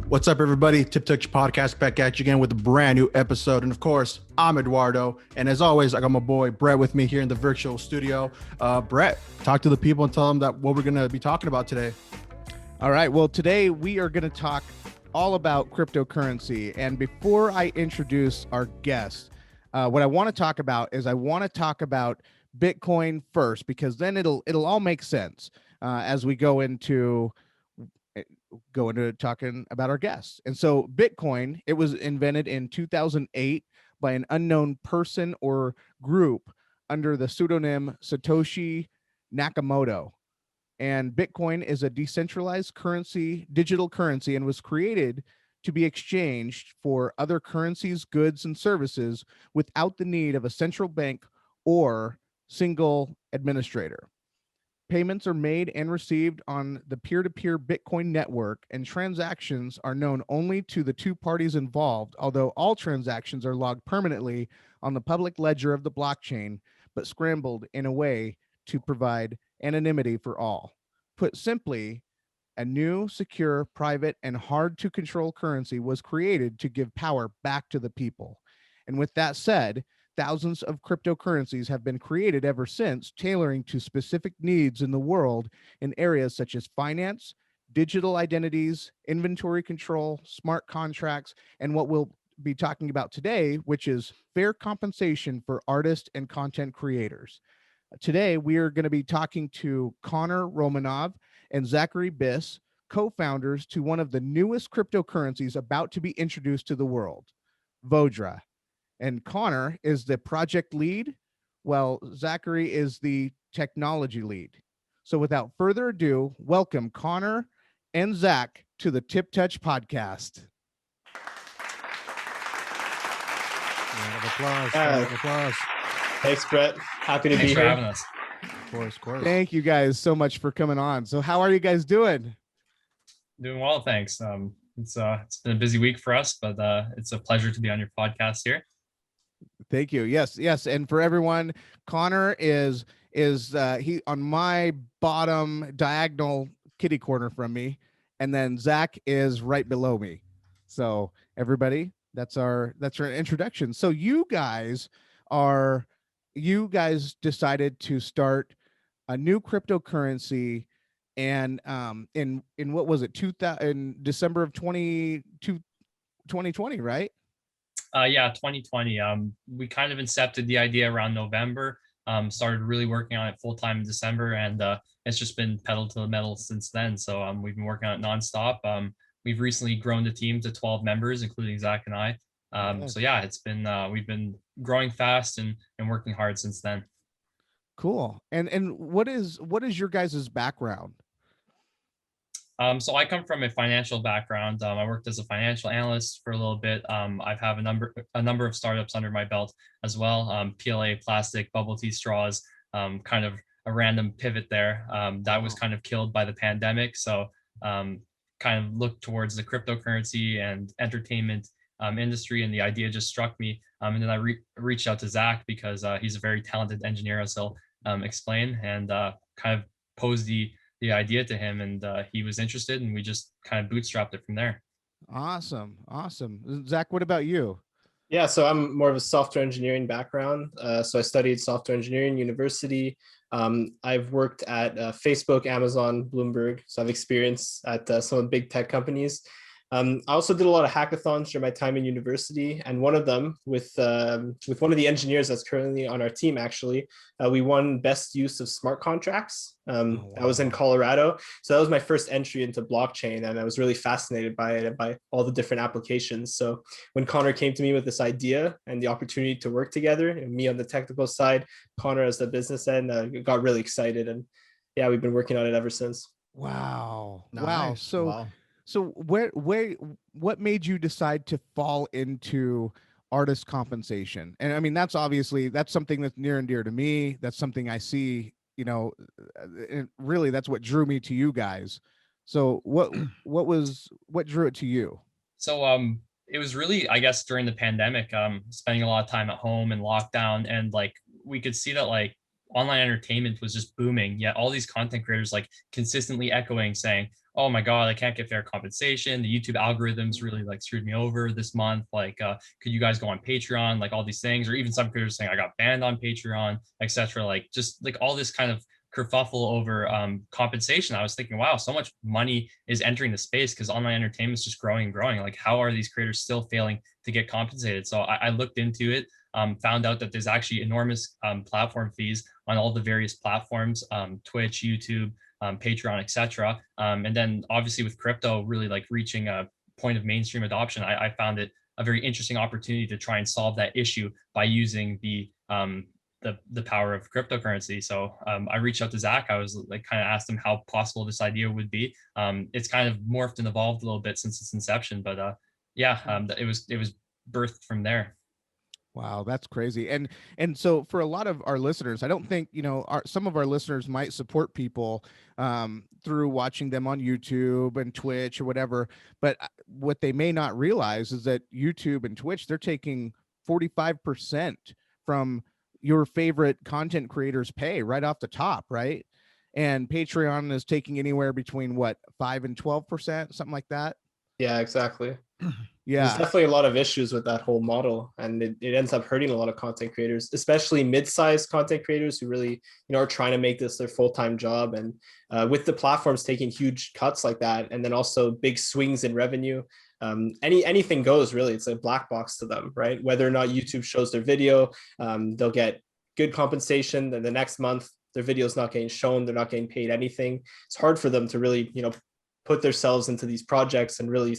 What's up, everybody? Tip Touch Podcast back at you again with a brand new episode. And of course, I'm Eduardo. And as always, I got my boy Brett with me here in the virtual studio. Brett, talk to the people and tell them that what we're going to be talking about today. All right. Well, today we are going to talk all about cryptocurrency. And before I introduce our guest, what I want to talk about is Bitcoin first, because then it'll all make sense as we go into talking about our guests. And so Bitcoin, it was invented in 2008 by an unknown person or group under the pseudonym Satoshi Nakamoto. And Bitcoin is a decentralized currency, digital currency, and was created to be exchanged for other currencies, goods, and services without the need of a central bank or single administrator. Payments are made and received on the peer-to-peer Bitcoin network, and transactions are known only to the two parties involved, although all transactions are logged permanently on the public ledger of the blockchain, but scrambled in a way to provide anonymity for all. Put simply, a new, secure, private, and hard-to-control currency was created to give power back to the people. And with that said, thousands of cryptocurrencies have been created ever since, tailoring to specific needs in the world in areas such as finance, digital identities, inventory control, smart contracts, and what we'll be talking about today, which is fair compensation for artists and content creators. Today, we are going to be talking to Connor Romanov and Zachary Biss, co-founders to one of the newest cryptocurrencies about to be introduced to the world, Vodra. And Connor is the project lead, while Zachary is the technology lead. So without further ado, welcome Connor and Zach to the Tip Touch Podcast. Round of applause. Round of applause. Thanks, Brett. Happy to Thanks be for here. having us. Of course. Thank you guys so much for coming on. So how are you guys doing? Doing well, thanks. It's been a busy week for us, but it's a pleasure to be on your podcast here. Thank you. Yes. And for everyone, Connor is he on my bottom diagonal kitty corner from me, and then Zach is right below me. So everybody, that's our introduction. So you guys decided to start a new cryptocurrency, and in what was it, in December of 2020, right? Yeah, 2020. We kind of incepted the idea around November, started really working on it full time in December, and it's just been pedal to the metal since then. So we've been working on it nonstop. We've recently grown the team to 12 members, including Zach and I. So yeah, it's been we've been growing fast and working hard since then. Cool. And what is your guys' background? So I come from a financial background. I worked as a financial analyst for a little bit. I've have a number of startups under my belt as well. PLA, plastic, bubble tea straws, kind of a random pivot there. That was kind of killed by the pandemic. So kind of looked towards the cryptocurrency and entertainment industry, and the idea just struck me. And then I reached out to Zach because he's a very talented engineer, as he'll explain, and kind of posed the idea to him, and he was interested, and we just kind of bootstrapped it from there. Awesome. Zach, what about you? Yeah, so I'm more of a software engineering background. So I studied software engineering university. I've worked at Facebook, Amazon, Bloomberg. So I've experience at some of the big tech companies. I also did a lot of hackathons during my time in university, and one of them with one of the engineers that's currently on our team, actually, we won best use of smart contracts. I was in Colorado, so that was my first entry into blockchain, and I was really fascinated by it and by all the different applications. So when Connor came to me with this idea and the opportunity to work together, and me on the technical side, Connor as the business end, got really excited, and yeah, we've been working on it ever since. Wow. Nice. Wow. So what made you decide to fall into artist compensation? And I mean, that's something that's near and dear to me. That's something I see, really that's what drew me to you guys. So what drew it to you? So it was really, I guess, during the pandemic, spending a lot of time at home and lockdown, and like we could see that like online entertainment was just booming, yet all these content creators like consistently echoing saying, oh my God, I can't get fair compensation. The YouTube algorithms really like screwed me over this month. Like, could you guys go on Patreon? Like all these things, or even some creators saying I got banned on Patreon, etc. Like just like all this kind of kerfuffle over compensation. I was thinking, wow, so much money is entering the space because online entertainment is just growing and growing. Like, how are these creators still failing to get compensated? So I looked into it, found out that there's actually enormous platform fees on all the various platforms, Twitch, YouTube, Patreon, etc. And then obviously with crypto really like reaching a point of mainstream adoption, I found it a very interesting opportunity to try and solve that issue by using the power of cryptocurrency. So I reached out to Zach. I was like kind of asked him how possible this idea would be. It's kind of morphed and evolved a little bit since its inception, but it was birthed from there. Wow, that's crazy. And so for a lot of our listeners, I don't think, some of our listeners might support people through watching them on YouTube and Twitch or whatever. But what they may not realize is that YouTube and Twitch, they're taking 45% from your favorite content creators' pay right off the top, right? And Patreon is taking anywhere between what, 5 and 12%, something like that. Yeah, exactly. Yeah, there's definitely a lot of issues with that whole model, and it ends up hurting a lot of content creators, especially mid-sized content creators who really are trying to make this their full-time job. And with the platforms taking huge cuts like that, and then also big swings in revenue, anything goes, really. It's a black box to them, right? Whether or not YouTube shows their video, they'll get good compensation, then the next month their video is not getting shown, they're not getting paid anything. It's hard for them to really put themselves into these projects and really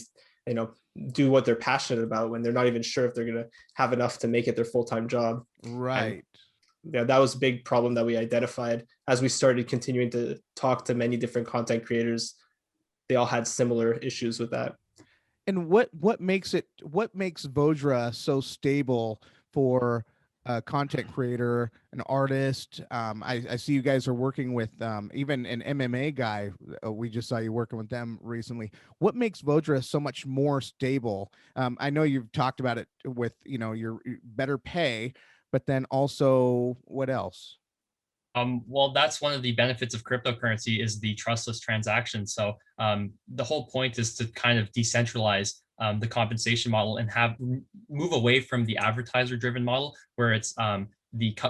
do what they're passionate about when they're not even sure if they're going to have enough to make it their full-time job. right. And, yeah, that was a big problem that we identified as we started continuing to talk to many different content creators. They all had similar issues with that. And what makes Vodra so stable for a content creator, an artist? I see you guys are working with even an MMA guy. We just saw you working with them recently. What makes Vodra so much more stable? I know you've talked about it with your better pay, but then also what else? Well, that's one of the benefits of cryptocurrency is the trustless transaction. So the whole point is to kind of decentralize the compensation model and move away from the advertiser-driven model where it's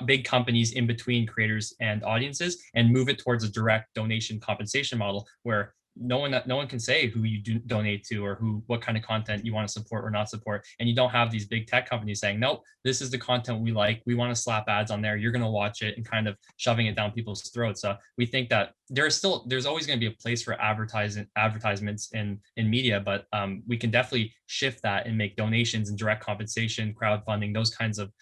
big companies in between creators and audiences, and move it towards a direct donation compensation model where no one can say who you do donate to or what kind of content you want to support or not support. And you don't have these big tech companies saying, nope, this is the content we like, we want to slap ads on there, you're going to watch it, and kind of shoving it down people's throats. We think that there's always going to be a place for advertisements in media, but we can definitely shift that and make donations and direct compensation, crowdfunding, those kinds of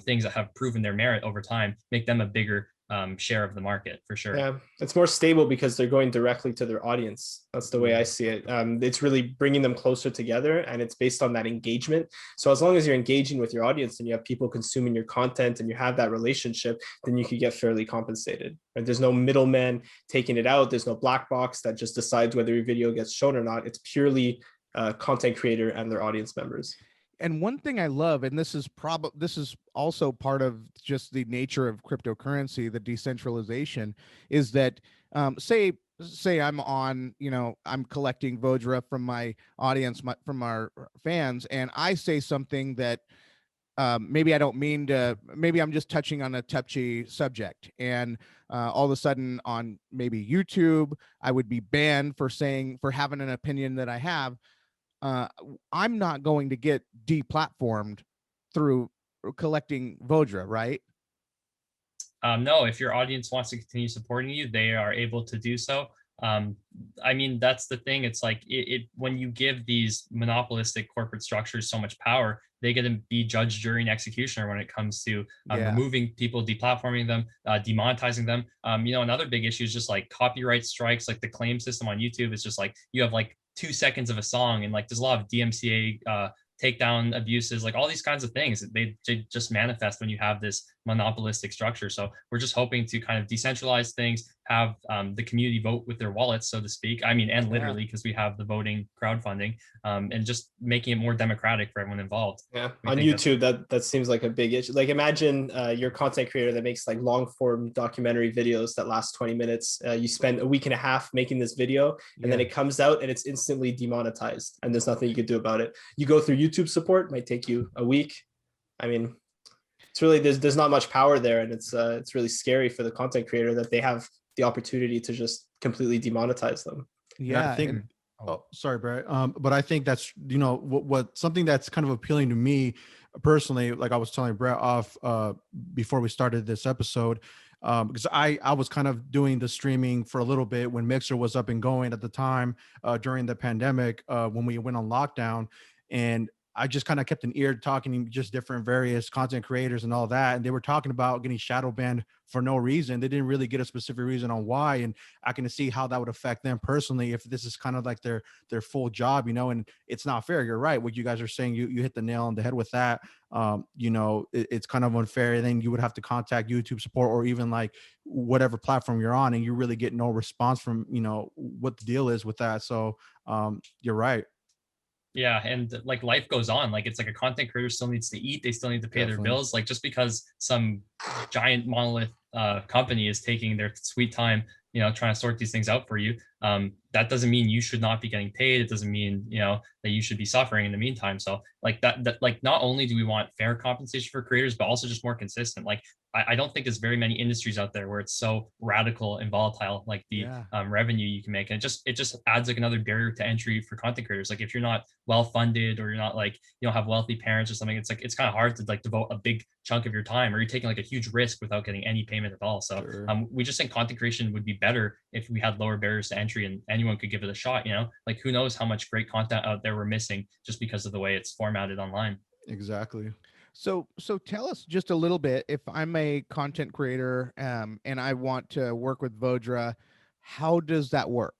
things that have proven their merit over time, make them a bigger share of the market for sure. Yeah, it's more stable because they're going directly to their audience. That's the way I see it. It's really bringing them closer together, and it's based on that engagement. So as long as you're engaging with your audience and you have people consuming your content and you have that relationship, then you could get fairly compensated. And there's no middleman taking it out. There's no black box that just decides whether your video gets shown or not. It's purely content creator and their audience members. And one thing I love, and this is also part of just the nature of cryptocurrency, the decentralization, is that say I'm on, I'm collecting Vodra from my audience, from our fans, and I say something that maybe I don't mean to, maybe I'm just touching on a touchy subject, and all of a sudden on maybe YouTube, I would be banned for having an opinion that I have. I'm not going to get deplatformed through collecting Vodra, right? No, if your audience wants to continue supporting you, they are able to do so. I mean, that's the thing. It's like when you give these monopolistic corporate structures so much power, they get to be judge, jury, and executioner when it comes to removing people, deplatforming them, demonetizing them. Another big issue is just like copyright strikes, like the claim system on YouTube is just like you have like 2 seconds of a song, and like there's a lot of DMCA takedown abuses, like all these kinds of things. They just manifest when you have this monopolistic structure. So we're just hoping to kind of decentralize things, have the community vote with their wallets, so to speak. I mean, and literally, because we have the voting crowdfunding, and just making it more democratic for everyone involved. Yeah, on YouTube, that seems like a big issue. Like, imagine you're a content creator that makes like long form documentary videos that last 20 minutes. You spend a week and a half making this video, and then it comes out and it's instantly demonetized, and there's nothing you could do about it. You go through YouTube support, might take you a week. I mean, it's really, there's not much power there, and it's really scary for the content creator that they have the opportunity to just completely demonetize them. Yeah, I think. Oh, sorry, Brett. But I think that's, you know, what something that's kind of appealing to me personally, like I was telling Brett off before we started this episode, because I was kind of doing the streaming for a little bit when Mixer was up and going at the time during the pandemic when we went on lockdown, and I just kind of kept an ear talking to just different various content creators and all that. And they were talking about getting shadow banned for no reason. They didn't really get a specific reason on why. And I can see how that would affect them personally if this is kind of like their full job, you know, and it's not fair. You're right. What you guys are saying, you hit the nail on the head with that. You know, it's kind of unfair. And then you would have to contact YouTube support or even like whatever platform you're on, and you really get no response from, you know, what the deal is with that. So you're right. Yeah, and like life goes on. Like, it's like a content creator still needs to eat, they still need to pay their bills. Like, just because some giant monolith company is taking their sweet time, you know, trying to sort these things out for you, that doesn't mean you should not be getting paid. It doesn't mean, you know, that you should be suffering in the meantime. So like that like, not only do we want fair compensation for creators, but also just more consistent. Like, I don't think there's very many industries out there where it's so radical and volatile, like the revenue you can make. And it just adds like another barrier to entry for content creators. Like, if you're not well funded, or you're not like, you know, have wealthy parents or something, it's like, it's kind of hard to like devote a big chunk of your time, or you're taking like a huge risk without getting any payment at all. So we just think content creation would be better if we had lower barriers to entry and anyone could give it a shot, you know. Like, who knows how much great content out there we're missing just because of the way it's formatted online. Exactly. So tell us just a little bit, if I'm a content creator and I want to work with Vodra, how does that work?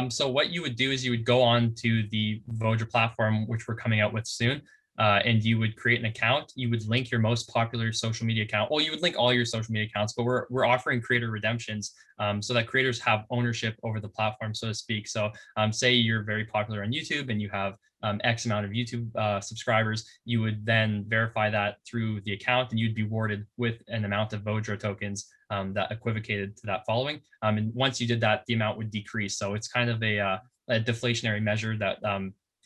So what you would do is you would go on to the Vodra platform, which we're coming out with soon, and you would create an account. You would link your most popular social media account. Well, you would link all your social media accounts, but we're offering creator redemptions so that creators have ownership over the platform, so to speak. So say you're very popular on YouTube and you have X amount of YouTube subscribers, you would then verify that through the account, and you'd be rewarded with an amount of Vodra tokens that equivocated to that following. And once you did that, the amount would decrease. So it's kind of a deflationary measure that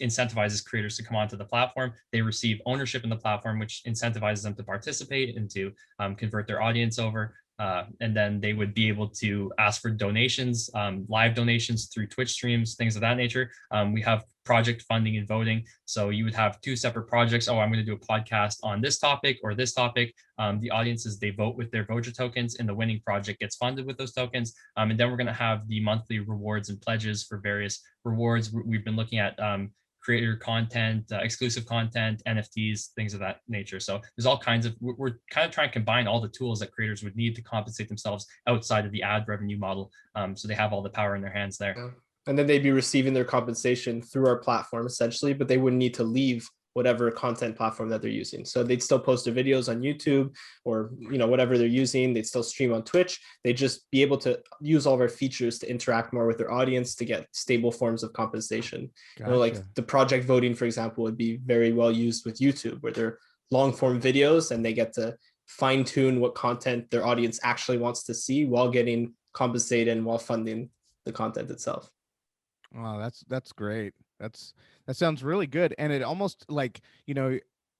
incentivizes creators to come onto the platform. They receive ownership in the platform, which incentivizes them to participate and to convert their audience over. And then they would be able to ask for donations, live donations through Twitch streams, things of that nature. We have project funding and voting. So you would have two separate projects. Oh, I'm going to do a podcast on this topic or this topic. The audiences, they vote with their Vodra tokens, and the winning project gets funded with those tokens. And then we're going to have the monthly rewards and pledges for various rewards. We've been looking at creator content, exclusive content, NFTs, things of that nature. So there's all kinds of, we're kind of trying to combine all the tools that creators would need to compensate themselves outside of the ad revenue model. So they have all the power in their hands there. Yeah. And then they'd be receiving their compensation through our platform essentially, but they wouldn't need to leave whatever content platform that they're using. So they'd still post their videos on YouTube or, you know, whatever they're using. They'd still stream on Twitch. They'd just be able to use all of our features to interact more with their audience to get stable forms of compensation. Gotcha. You know, like the project voting, for example, would be very well used with YouTube, where they're long form videos and they get to fine tune what content their audience actually wants to see while getting compensated and while funding the content itself. Wow, that's great. That sounds really good. And it almost like, you know,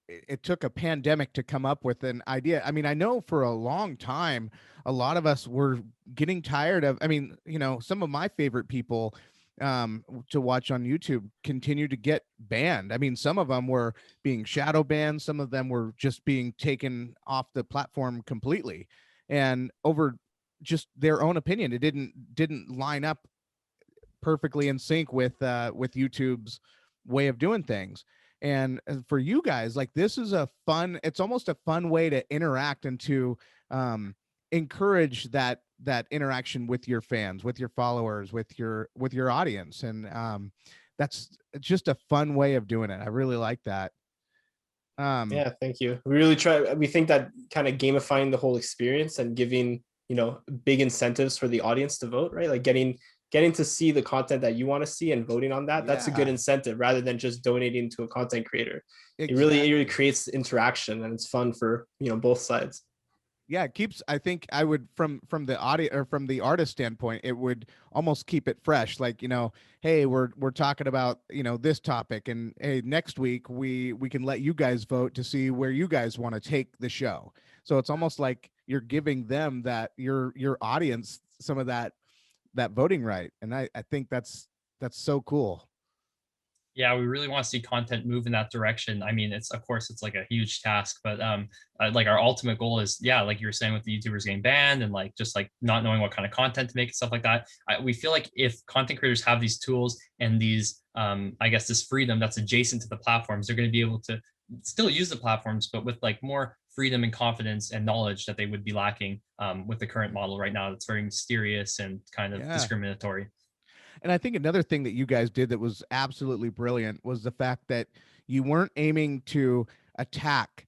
it took a pandemic to come up with an idea. I mean, I know for a long time, a lot of us were getting tired of, I mean, you know, some of my favorite people to watch on YouTube continue to get banned. I mean, some of them were being shadow banned. Some of them were just being taken off the platform completely, and over just their own opinion. It didn't line up perfectly in sync with YouTube's way of doing things. And for you guys, like, this is it's almost a fun way to interact and to encourage that interaction with your fans, with your followers, with your audience. And that's just a fun way of doing it. I really like that. Yeah, thank you. We really try. We think that kind of gamifying the whole experience and giving, big incentives for the audience to vote, right? Like getting to see the content that you want to see and voting on that. That's a good Yeah. incentive rather than just donating to a content creator. It Exactly. really creates interaction and it's fun for, both sides. Yeah, it keeps, I think I would, from the audio or from the artist standpoint, it would almost keep it fresh. Like, hey, we're talking about, this topic, and hey, next week we can let you guys vote to see where you guys want to take the show. So it's almost like you're giving them, that your audience, some of that voting right. And I think that's so cool. Yeah, we really want to see content move in that direction. I mean, it's, of course, it's like a huge task, but like our ultimate goal is, yeah, like you were saying, with the YouTubers getting banned and like just like not knowing what kind of content to make and stuff like that. We feel like if content creators have these tools and these, I guess, this freedom that's adjacent to the platforms, they're going to be able to still use the platforms, but with like more freedom and confidence and knowledge that they would be lacking with the current model right now. That's very mysterious and kind of Yeah. discriminatory. And I think another thing that you guys did that was absolutely brilliant was the fact that you weren't aiming to attack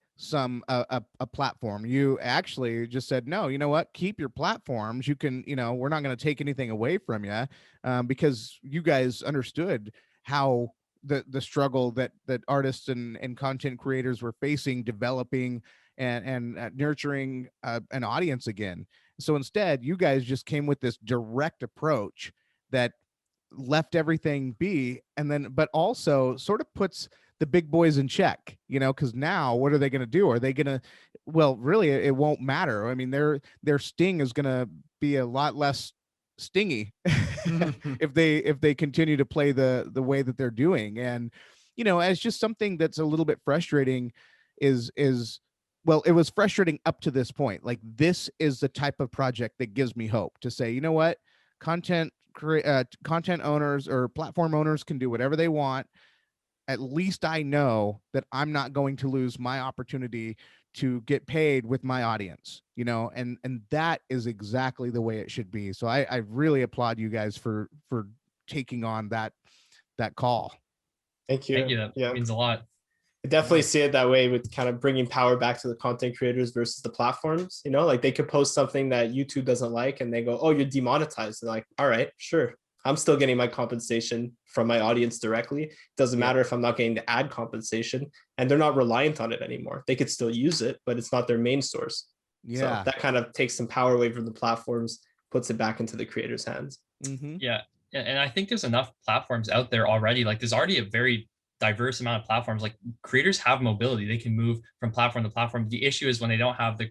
a platform. You actually just said, no, you know what, keep your platforms. You can, we're not going to take anything away from you, because you guys understood how the struggle that artists and content creators were facing, developing and nurturing an audience again. So instead, you guys just came with this direct approach that left everything be, and then but also sort of puts the big boys in check, because now what are they going to do? Are they going to, well, really it won't matter. I mean, their sting is going to be a lot less stingy if they continue to play the way that they're doing. And as just something that's a little bit frustrating is well, it was frustrating up to this point. Like, this is the type of project that gives me hope to say, you know what, content owners or platform owners can do whatever they want. At least I know that I'm not going to lose my opportunity to get paid with my audience, and that is exactly the way it should be. So I really applaud you guys for taking on that call. Thank you. Thank you. That means a lot. I definitely see it that way, with kind of bringing power back to the content creators versus the platforms. Like they could post something that YouTube doesn't like and they go, oh, you're demonetized. They're like, all right, sure. I'm still getting my compensation from my audience directly. It doesn't matter if I'm not getting the ad compensation, and they're not reliant on it anymore. They could still use it, but it's not their main source. Yeah. So that kind of takes some power away from the platforms, puts it back into the creators' hands. Mm-hmm. Yeah. And I think there's enough platforms out there already. Like, there's already a very diverse amount of platforms. Like, creators have mobility. They can move from platform to platform. The issue is when they don't have the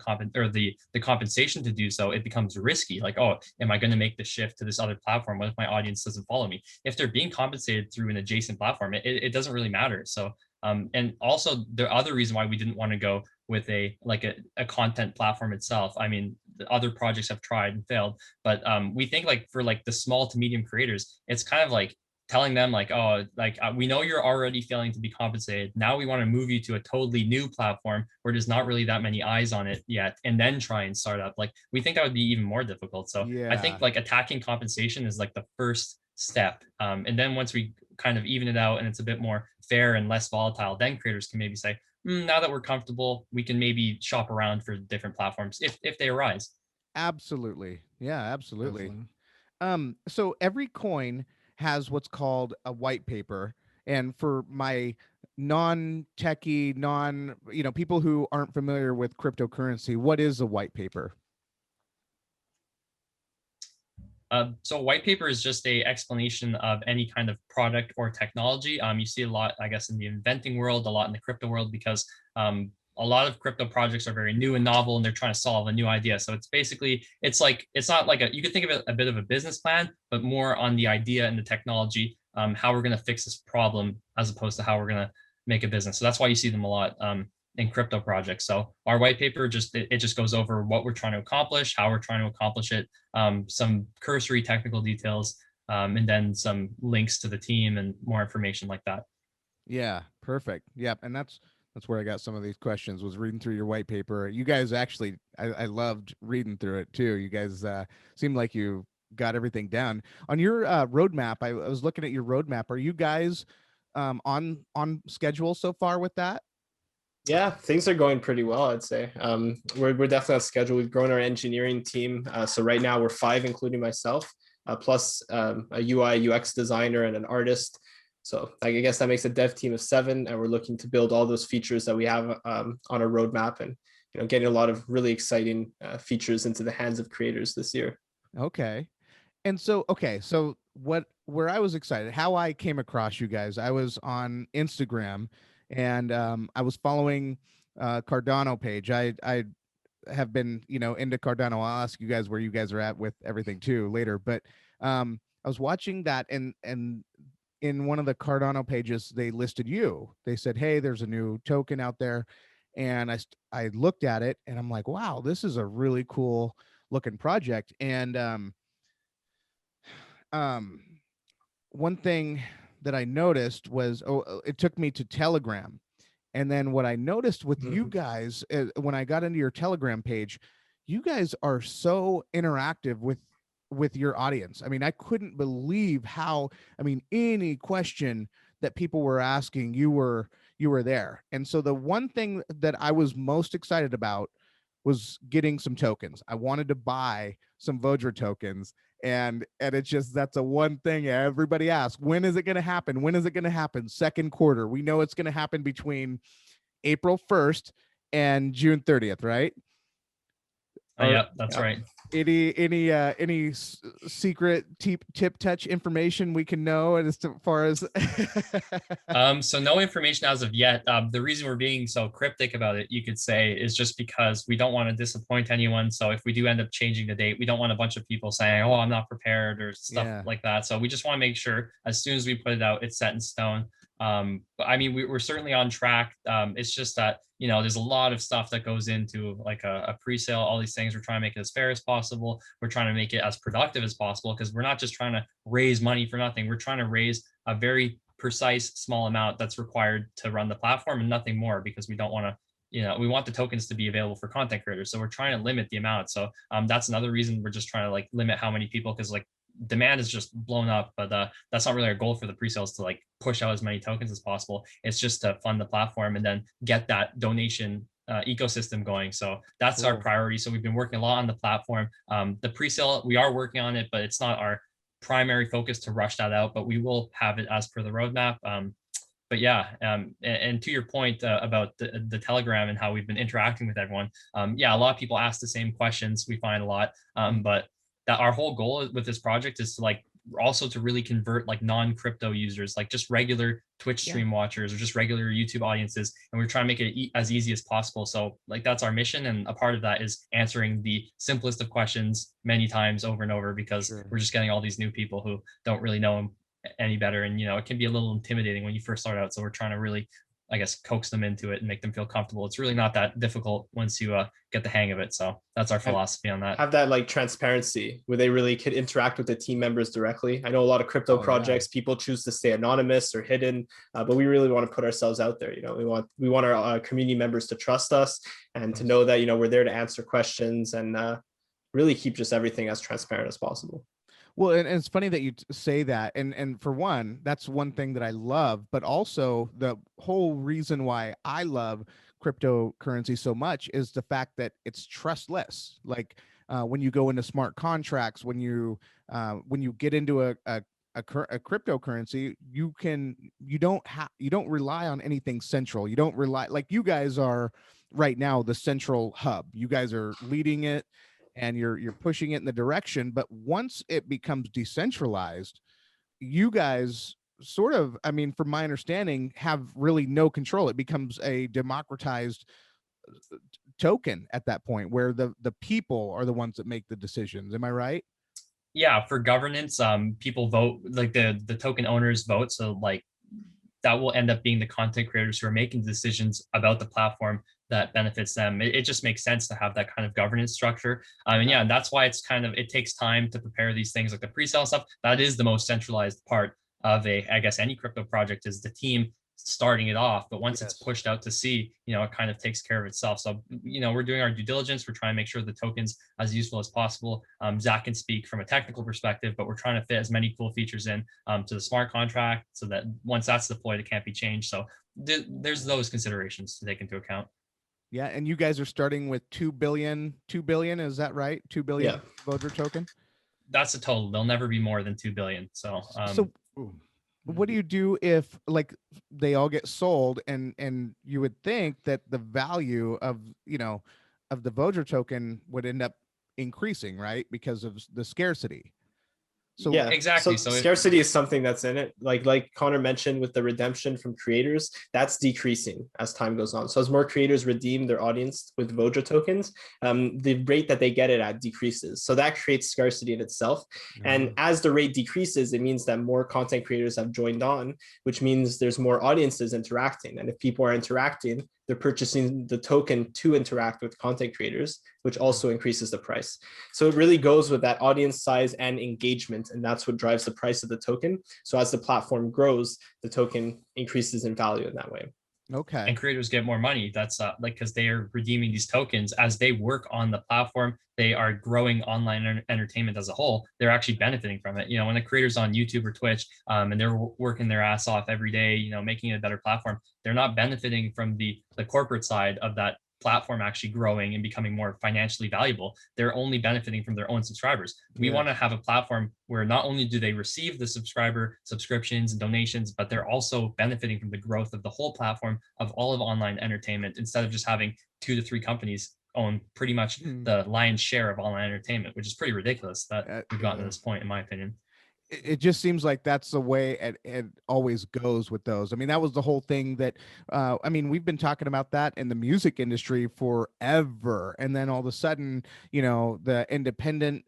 compensation to do so, it becomes risky. Like, oh, am I going to make the shift to this other platform? What if my audience doesn't follow me? If they're being compensated through an adjacent platform, it doesn't really matter. So and also, the other reason why we didn't want to go with a content platform itself, I mean, the other projects have tried and failed, but we think, like, for like the small to medium creators, it's kind of like telling them, like, oh, like, we know you're already failing to be compensated. Now we want to move you to a totally new platform where there's not really that many eyes on it yet, and then try and start up. Like, we think that would be even more difficult. So I think, like, attacking compensation is like the first step. And then once we kind of even it out and it's a bit more fair and less volatile, then creators can maybe say, now that we're comfortable, we can maybe shop around for different platforms if they arise. Absolutely. Yeah, absolutely. Definitely. So every coin has what's called a white paper. And for my non-techie, people who aren't familiar with cryptocurrency, what is a white paper? So white paper is just a explanation of any kind of product or technology. You see a lot, I guess, in the inventing world, a lot in the crypto world, because a lot of crypto projects are very new and novel, and they're trying to solve a new idea. So it's basically, it's not like you could think of it a bit of a business plan, but more on the idea and the technology, how we're going to fix this problem, as opposed to how we're going to make a business. So that's why you see them a lot in crypto projects. So our white paper just goes over what we're trying to accomplish, how we're trying to accomplish it, some cursory technical details, and then some links to the team and more information like that. Yeah, perfect. Yep, and that's where I got some of these questions, was reading through your white paper. You guys actually, I loved reading through it too. You guys seemed like you got everything down. On your roadmap, I was looking at your roadmap. Are you guys on schedule so far with that? Yeah, things are going pretty well, I'd say. We're definitely on schedule. We've grown our engineering team. So right now we're 5, including myself, plus a UI UX designer and an artist. So I guess that makes a dev team of 7, and we're looking to build all those features that we have on our roadmap, and getting a lot of really exciting features into the hands of creators this year. Okay. And so, okay, so where I was excited, how I came across you guys, I was on Instagram, and I was following Cardano page. I have been, into Cardano. I'll ask you guys where you guys are at with everything too later. But I was watching that, and in one of the Cardano pages, they listed you. They said, "Hey, there's a new token out there," and I looked at it, and I'm like, "Wow, this is a really cool looking project." And um, one thing that I noticed was, it took me to Telegram. And then what I noticed with you guys, when I got into your Telegram page, you guys are so interactive with your audience. I mean, I couldn't believe how, I mean, any question that people were asking, you were there. And so the one thing that I was most excited about was getting some tokens. I wanted to buy some Vodra tokens, and it's just, that's a one thing everybody asks: when is it going to happen? When is it going to happen? Second quarter. We know it's going to happen between April 1st and June 30th, right? Yeah, that's right. Any secret tip touch information we can know as far as So no information as of yet. The reason we're being so cryptic about it, you could say, is just because we don't want to disappoint anyone. So if we do end up changing the date, we don't want a bunch of people saying, "Oh, I'm not prepared," or stuff like that. So we just want to make sure as soon as we put it out, it's set in stone. But I mean, we're certainly on track. It's just that, there's a lot of stuff that goes into like a pre-sale, all these things. We're trying to make it as fair as possible. We're trying to make it as productive as possible, because we're not just trying to raise money for nothing. We're trying to raise a very precise small amount that's required to run the platform, and nothing more, because we don't want to, we want the tokens to be available for content creators. So we're trying to limit the amount. So that's another reason we're just trying to like limit how many people, because like demand is just blown up. But that's not really our goal for the pre-sales, to like push out as many tokens as possible. It's just to fund the platform and then get that donation ecosystem going. So that's our priority. So we've been working a lot on the platform. The pre-sale, we are working on it, but it's not our primary focus to rush that out, but we will have it as per the roadmap. But yeah, and to your point about the Telegram and how we've been interacting with everyone, yeah, a lot of people ask the same questions. We find a lot, but that our whole goal with this project is to like also to really convert like non-crypto users, like just regular Twitch stream watchers or just regular YouTube audiences, and we're trying to make it as easy as possible. So like that's our mission, and a part of that is answering the simplest of questions many times over and over, because we're just getting all these new people who don't really know them any better, and it can be a little intimidating when you first start out. So we're trying to really, I guess, coax them into it and make them feel comfortable. It's really not that difficult once you get the hang of it. So that's our philosophy on that. Have that like transparency where they really could interact with the team members directly. I know a lot of crypto projects, people choose to stay anonymous or hidden, but we really want to put ourselves out there. We want our community members to trust us and to know that, we're there to answer questions and really keep just everything as transparent as possible. Well, and it's funny that you say that. And for one, that's one thing that I love, but also the whole reason why I love cryptocurrency so much is the fact that it's trustless. Like when you go into smart contracts, when you get into a cryptocurrency, you don't rely on anything central. You don't rely, like you guys are right now, the central hub. You guys are leading it, and you're pushing it in the direction. But once it becomes decentralized, you guys sort of, I mean, from my understanding, have really no control. It becomes a democratized token at that point, where the people are the ones that make the decisions. Am I right? Yeah, for governance, people vote, like the token owners vote. So like that will end up being the content creators who are making decisions about the platform that benefits them. It just makes sense to have that kind of governance structure. And yeah, that's why it takes time to prepare these things, like the pre-sale stuff. That is the most centralized part of I guess any crypto project, is the team starting it off, but once it's Yes. pushed out to sea, it kind of takes care of itself. So, we're doing our due diligence. We're trying to make sure the token's as useful as possible. Zach can speak from a technical perspective, but we're trying to fit as many cool features in to the smart contract so that once that's deployed, it can't be changed. So there's those considerations to take into account. Yeah, and you guys are starting with 2 billion. Is that right? 2 billion Yeah. Vodra token. That's a total. There'll never be more than 2 billion. So, So Ooh. what do you do if like they all get sold, and you would think that the value of of the Vodra token would end up increasing, right? Because of the scarcity. So Yeah, exactly. so So if scarcity is something that's in it. Like Connor mentioned with the redemption from creators, that's decreasing as time goes on. So as more creators redeem their audience with Vodra tokens, the rate that they get it at decreases. So that creates scarcity in itself. And as the rate decreases, it means that more content creators have joined on, which means there's more audiences interacting. And if people are interacting, they're purchasing the token to interact with content creators, which also increases the price. So it really goes with that audience size and engagement, and that's what drives the price of the token. So as the platform grows, the token increases in value in that way. okay. And creators get more money. That's because they are redeeming these tokens as they work on the platform. They are growing online entertainment as a whole. They're actually benefiting from it. When a creator's on YouTube or Twitch and they're working their ass off every day, making it a better platform, they're not benefiting from the corporate side of that platform actually growing and becoming more financially valuable. They're only benefiting from their own subscribers. We want to have a platform where not only do they receive the subscriptions and donations, but they're also benefiting from the growth of the whole platform of all of online entertainment, instead of just having 2 to 3 companies own pretty much the lion's share of online entertainment, which is pretty ridiculous that we've gotten to this point, in my opinion. It just seems like that's the way it always goes with those. I mean, that was the whole thing that, I mean, we've been talking about that in the music industry forever. And then all of a sudden, the independent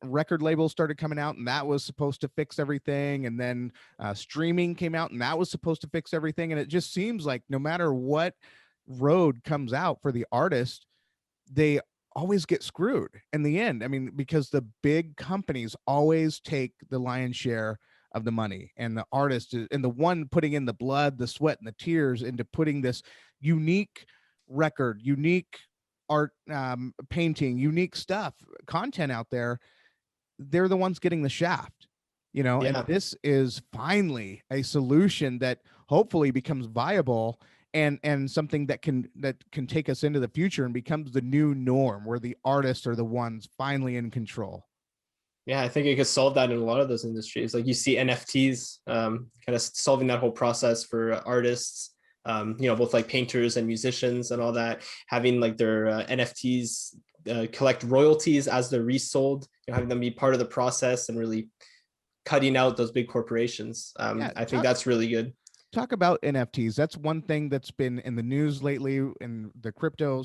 record labels started coming out, and that was supposed to fix everything. And then streaming came out, and that was supposed to fix everything. And it just seems like no matter what road comes out for the artist, they always get screwed in the end. I mean, because the big companies always take the lion's share of the money, and the artist and the one putting in the blood, the sweat, and the tears into putting this unique record, unique art, painting, unique stuff, content out there. They're the ones getting the shaft, and this is finally a solution that hopefully becomes viable and something that can take us into the future and becomes the new norm, where the artists are the ones finally in control. Yeah, I think it could solve that in a lot of those industries. Like you see NFTs kind of solving that whole process for artists, both like painters and musicians and all that, having like their NFTs collect royalties as they're resold, having them be part of the process and really cutting out those big corporations. I think that's really good. Talk about NFTs. That's one thing that's been in the news lately in the crypto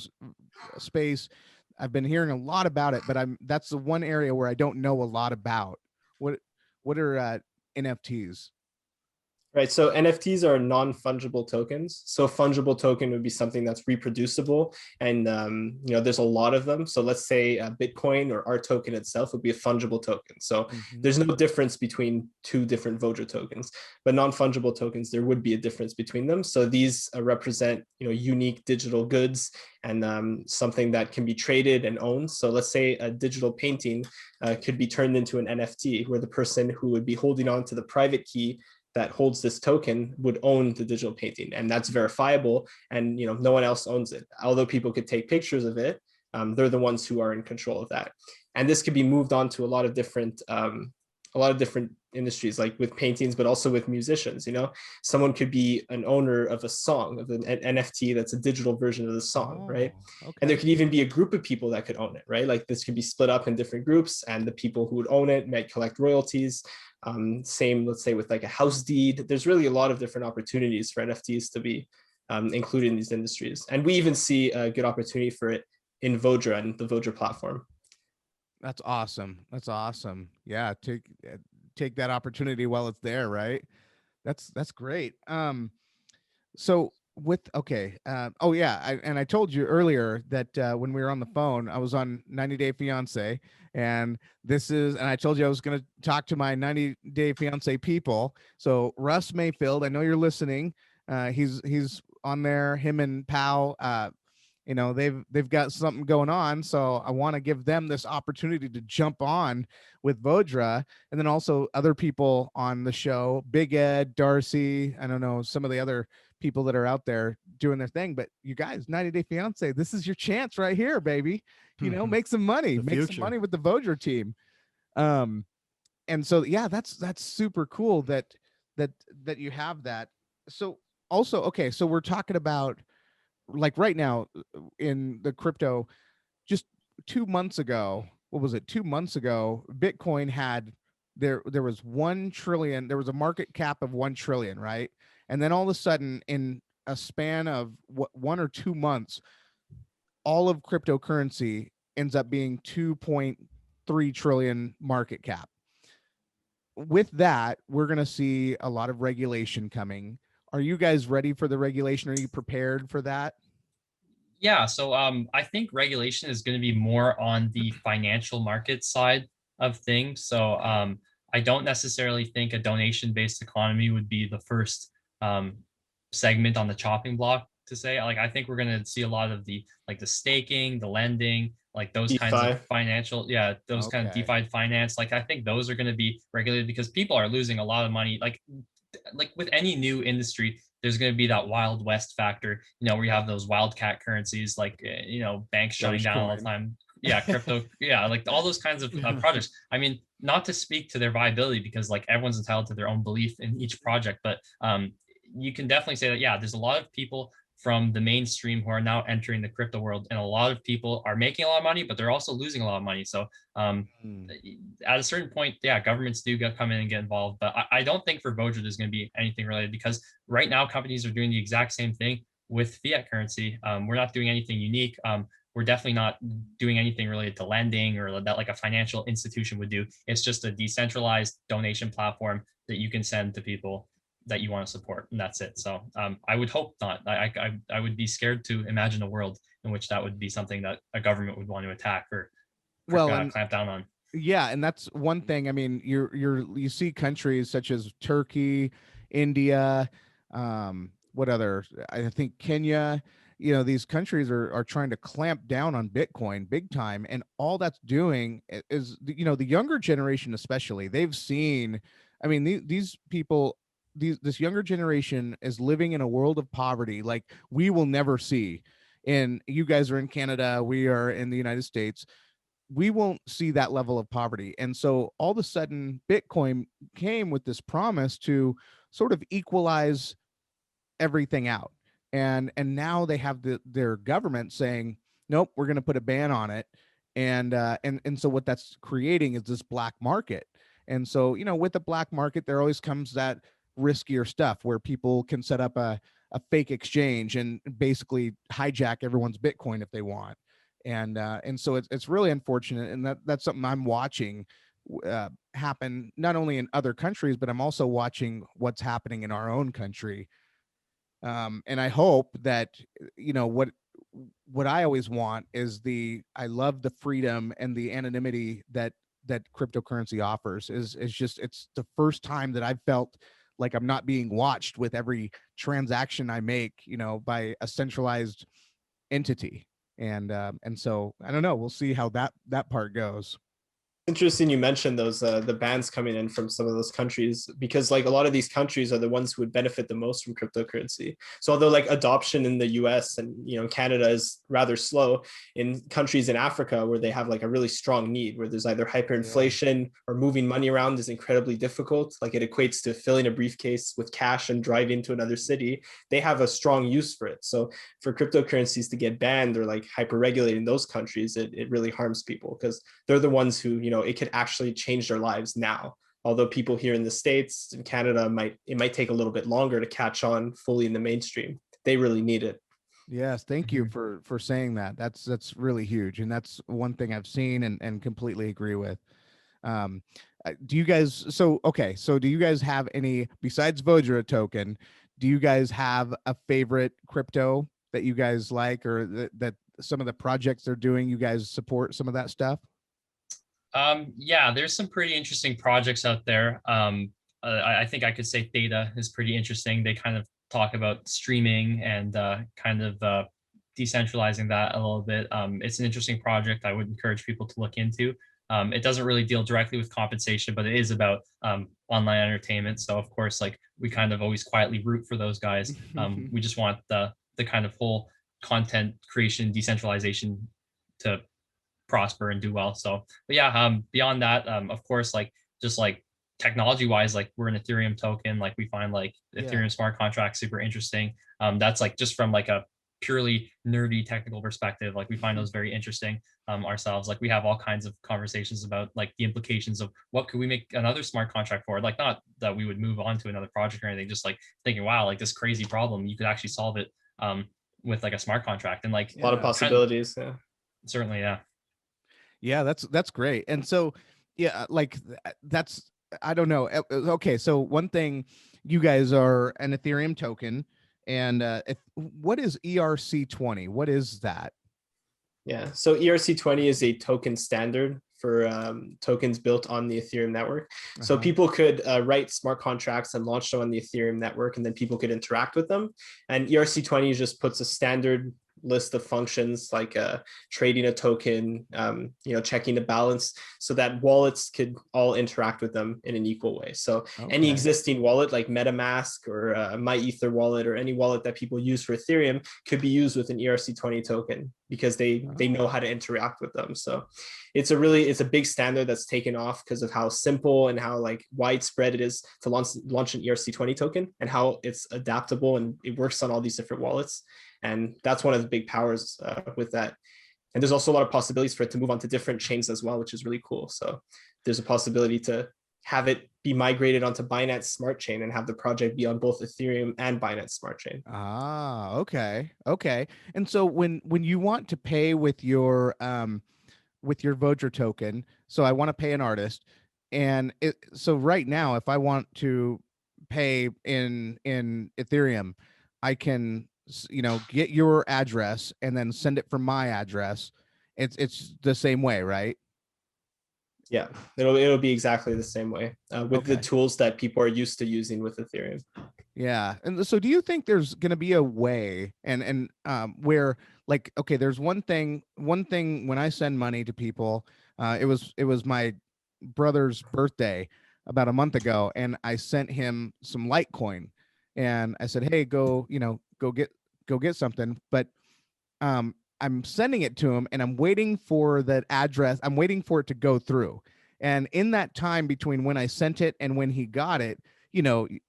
space. I've been hearing a lot about it, but that's the one area where I don't know a lot about. What are NFTs? Right. So NFTs are non-fungible tokens. So fungible token would be something that's reproducible, and there's a lot of them. So let's say Bitcoin or our token itself would be a fungible token. So there's no difference between 2 different Vodra tokens, but non-fungible tokens, there would be a difference between them. So these represent unique digital goods and something that can be traded and owned. So let's say a digital painting could be turned into an NFT, where the person who would be holding on to the private key that holds this token would own the digital painting, and that's verifiable, and no one else owns it. Although people could take pictures of it, they're the ones who are in control of that. And this could be moved on to a lot of different industries, like with paintings, but also with musicians. Someone could be an owner of a song, of an NFT that's a digital version of the song, right? Okay. And there could even be a group of people that could own it, right? Like this could be split up in different groups, and the people who would own it might collect royalties. Same, let's say, with like a house deed. There's really a lot of different opportunities for NFTs to be included in these industries. And we even see a good opportunity for it in Vodra and the Vodra platform. That's awesome. That's awesome. Yeah, take that opportunity while it's there, right? That's great. So Oh yeah, I told you earlier that when we were on the phone, I was on 90 Day Fiance, and I told you I was going to talk to my 90 Day Fiance people. So Russ Mayfield, I know you're listening. He's on there. Him and Pal. They've got something going on, so I want to give them this opportunity to jump on with Vodra, and then also other people on the show, Big Ed, Darcy, I don't know, some of the other people that are out there doing their thing. But you guys, 90 Day Fiance, this is your chance right here, baby. Make some money, some money with the Vodra team. And so yeah, that's super cool that you have that. So also, okay, so we're talking about, like, right now in the crypto, just 2 months ago, what was it? 2 months ago, Bitcoin had there was 1 trillion, there was a market cap of 1 trillion, right? And then all of a sudden, in a span of 1 or 2 months, all of cryptocurrency ends up being 2.3 trillion market cap. With that, we're going to see a lot of regulation coming. Are you guys ready for the regulation? Are you prepared for that? Yeah, so I think regulation is going to be more on the financial market side of things. So I don't necessarily think a donation-based economy would be the first segment on the chopping block to say. Like, I think we're going to see a lot of the staking, the lending, like those kinds DeFi. of financial, those kind of DeFi finance. Like, I think those are going to be regulated because people are losing a lot of money. Like with any new industry, there's going to be that wild west factor, where you have those wildcat currencies, like banks shutting down all the time. Yeah, crypto. Yeah, like all those kinds of projects. I mean, not to speak to their viability, because like everyone's entitled to their own belief in each project, but you can definitely say that, yeah, there's a lot of people from the mainstream who are now entering the crypto world, and a lot of people are making a lot of money, but they're also losing a lot of money. So at a certain point, yeah, governments do come in and get involved, but I don't think for Vodra there's going to be anything related, because right now companies are doing the exact same thing with fiat currency. We're not doing anything unique. We're definitely not doing anything related to lending or that like a financial institution would do. It's just a decentralized donation platform that you can send to people that you want to support, and that's it. So I would hope not. I would be scared to imagine a world in which that would be something that a government would want to attack or clamp down on. Yeah, and that's one thing. I mean, you see countries such as Turkey, India, what other? I think Kenya. These countries are trying to clamp down on Bitcoin big time, and all that's doing is, the younger generation especially, they've seen. I mean, these people, this younger generation is living in a world of poverty like we will never see. And you guys are in Canada, we are in the United States. We won't see that level of poverty. And so all of a sudden, Bitcoin came with this promise to sort of equalize everything out. And now they have their government saying, nope, we're going to put a ban on it. And so what that's creating is this black market. And so, with the black market, there always comes that riskier stuff where people can set up a fake exchange and basically hijack everyone's Bitcoin if they want. And so it's really unfortunate, and that's something I'm watching happen not only in other countries, but I'm also watching what's happening in our own country. And I hope that what I always want is I love the freedom and the anonymity that cryptocurrency offers. Is just, it's the first time that I've felt like I'm not being watched with every transaction I make, by a centralized entity. And so I don't know, we'll see how that part goes. Interesting you mentioned those the bans coming in from some of those countries, because like a lot of these countries are the ones who would benefit the most from cryptocurrency. So although like adoption in the US and Canada is rather slow, in countries in Africa where they have like a really strong need, where there's either hyperinflation or moving money around is incredibly difficult, like it equates to filling a briefcase with cash and driving to another city, they have a strong use for it. So for cryptocurrencies to get banned or like hyper regulated in those countries, it really harms people, because they're the ones who it could actually change their lives now. Although people here in the States and Canada might take a little bit longer to catch on fully in the mainstream. They really need it. Yes, thank you for saying that. That's really huge, and that's one thing I've seen and completely agree with. Do you guys do you guys have any, besides Vodra token, do you guys have a favorite crypto that you guys like, or that some of the projects they're doing, you guys support some of that stuff? Yeah, there's some pretty interesting projects out there. I think I could say Theta is pretty interesting. They kind of talk about streaming and kind of decentralizing that a little bit. It's an interesting project I would encourage people to look into. It doesn't really deal directly with compensation, but it is about online entertainment. So of course, like we kind of always quietly root for those guys. We just want the kind of whole content creation decentralization to prosper and do well. So, but yeah, beyond that, of course, like just like technology wise, like we're an Ethereum token, like we find like Ethereum smart contracts super interesting. That's like just from like a purely nerdy technical perspective, like we find those very interesting ourselves. Like we have all kinds of conversations about like the implications of what could we make another smart contract for. Like not that we would move on to another project or anything, just like thinking, wow, like this crazy problem, you could actually solve it with like a smart contract. And like A lot of possibilities. Kind of, certainly, yeah. Yeah, that's great. And so, yeah, like that's, I don't know. Okay, so one thing, you guys are an Ethereum token, and what is ERC20? What is that? Yeah, so ERC20 is a token standard for tokens built on the Ethereum network. So people could write smart contracts and launch them on the Ethereum network, and then people could interact with them. And ERC20 just puts a standard list of functions like trading a token, checking the balance, so that wallets could all interact with them in an equal way. So any existing wallet like MetaMask or MyEther wallet, or any wallet that people use for Ethereum, could be used with an ERC20 token because they know how to interact with them. So it's a big standard that's taken off because of how simple and how like widespread it is to launch an ERC20 token, and how it's adaptable and it works on all these different wallets. And that's one of the big powers with that. And there's also a lot of possibilities for it to move on to different chains as well, which is really cool. So there's a possibility to have it be migrated onto Binance Smart Chain and have the project be on both Ethereum and Binance Smart Chain. Ah, okay. And so when you want to pay with your Vodra token, so I want to pay an artist, and so right now, if I want to pay in Ethereum, I can get your address and then send it from my address. It's the same way, right? Yeah, it'll be exactly the same way with the tools that people are used to using with Ethereum. Yeah. And so do you think there's going to be a way and where, like, okay, there's one thing when I send money to people, it was my brother's birthday about a month ago, and I sent him some Litecoin, and I said, hey, go get something. But I'm sending it to him, and I'm waiting for that address. I'm waiting for it to go through. And in that time between when I sent it and when he got it,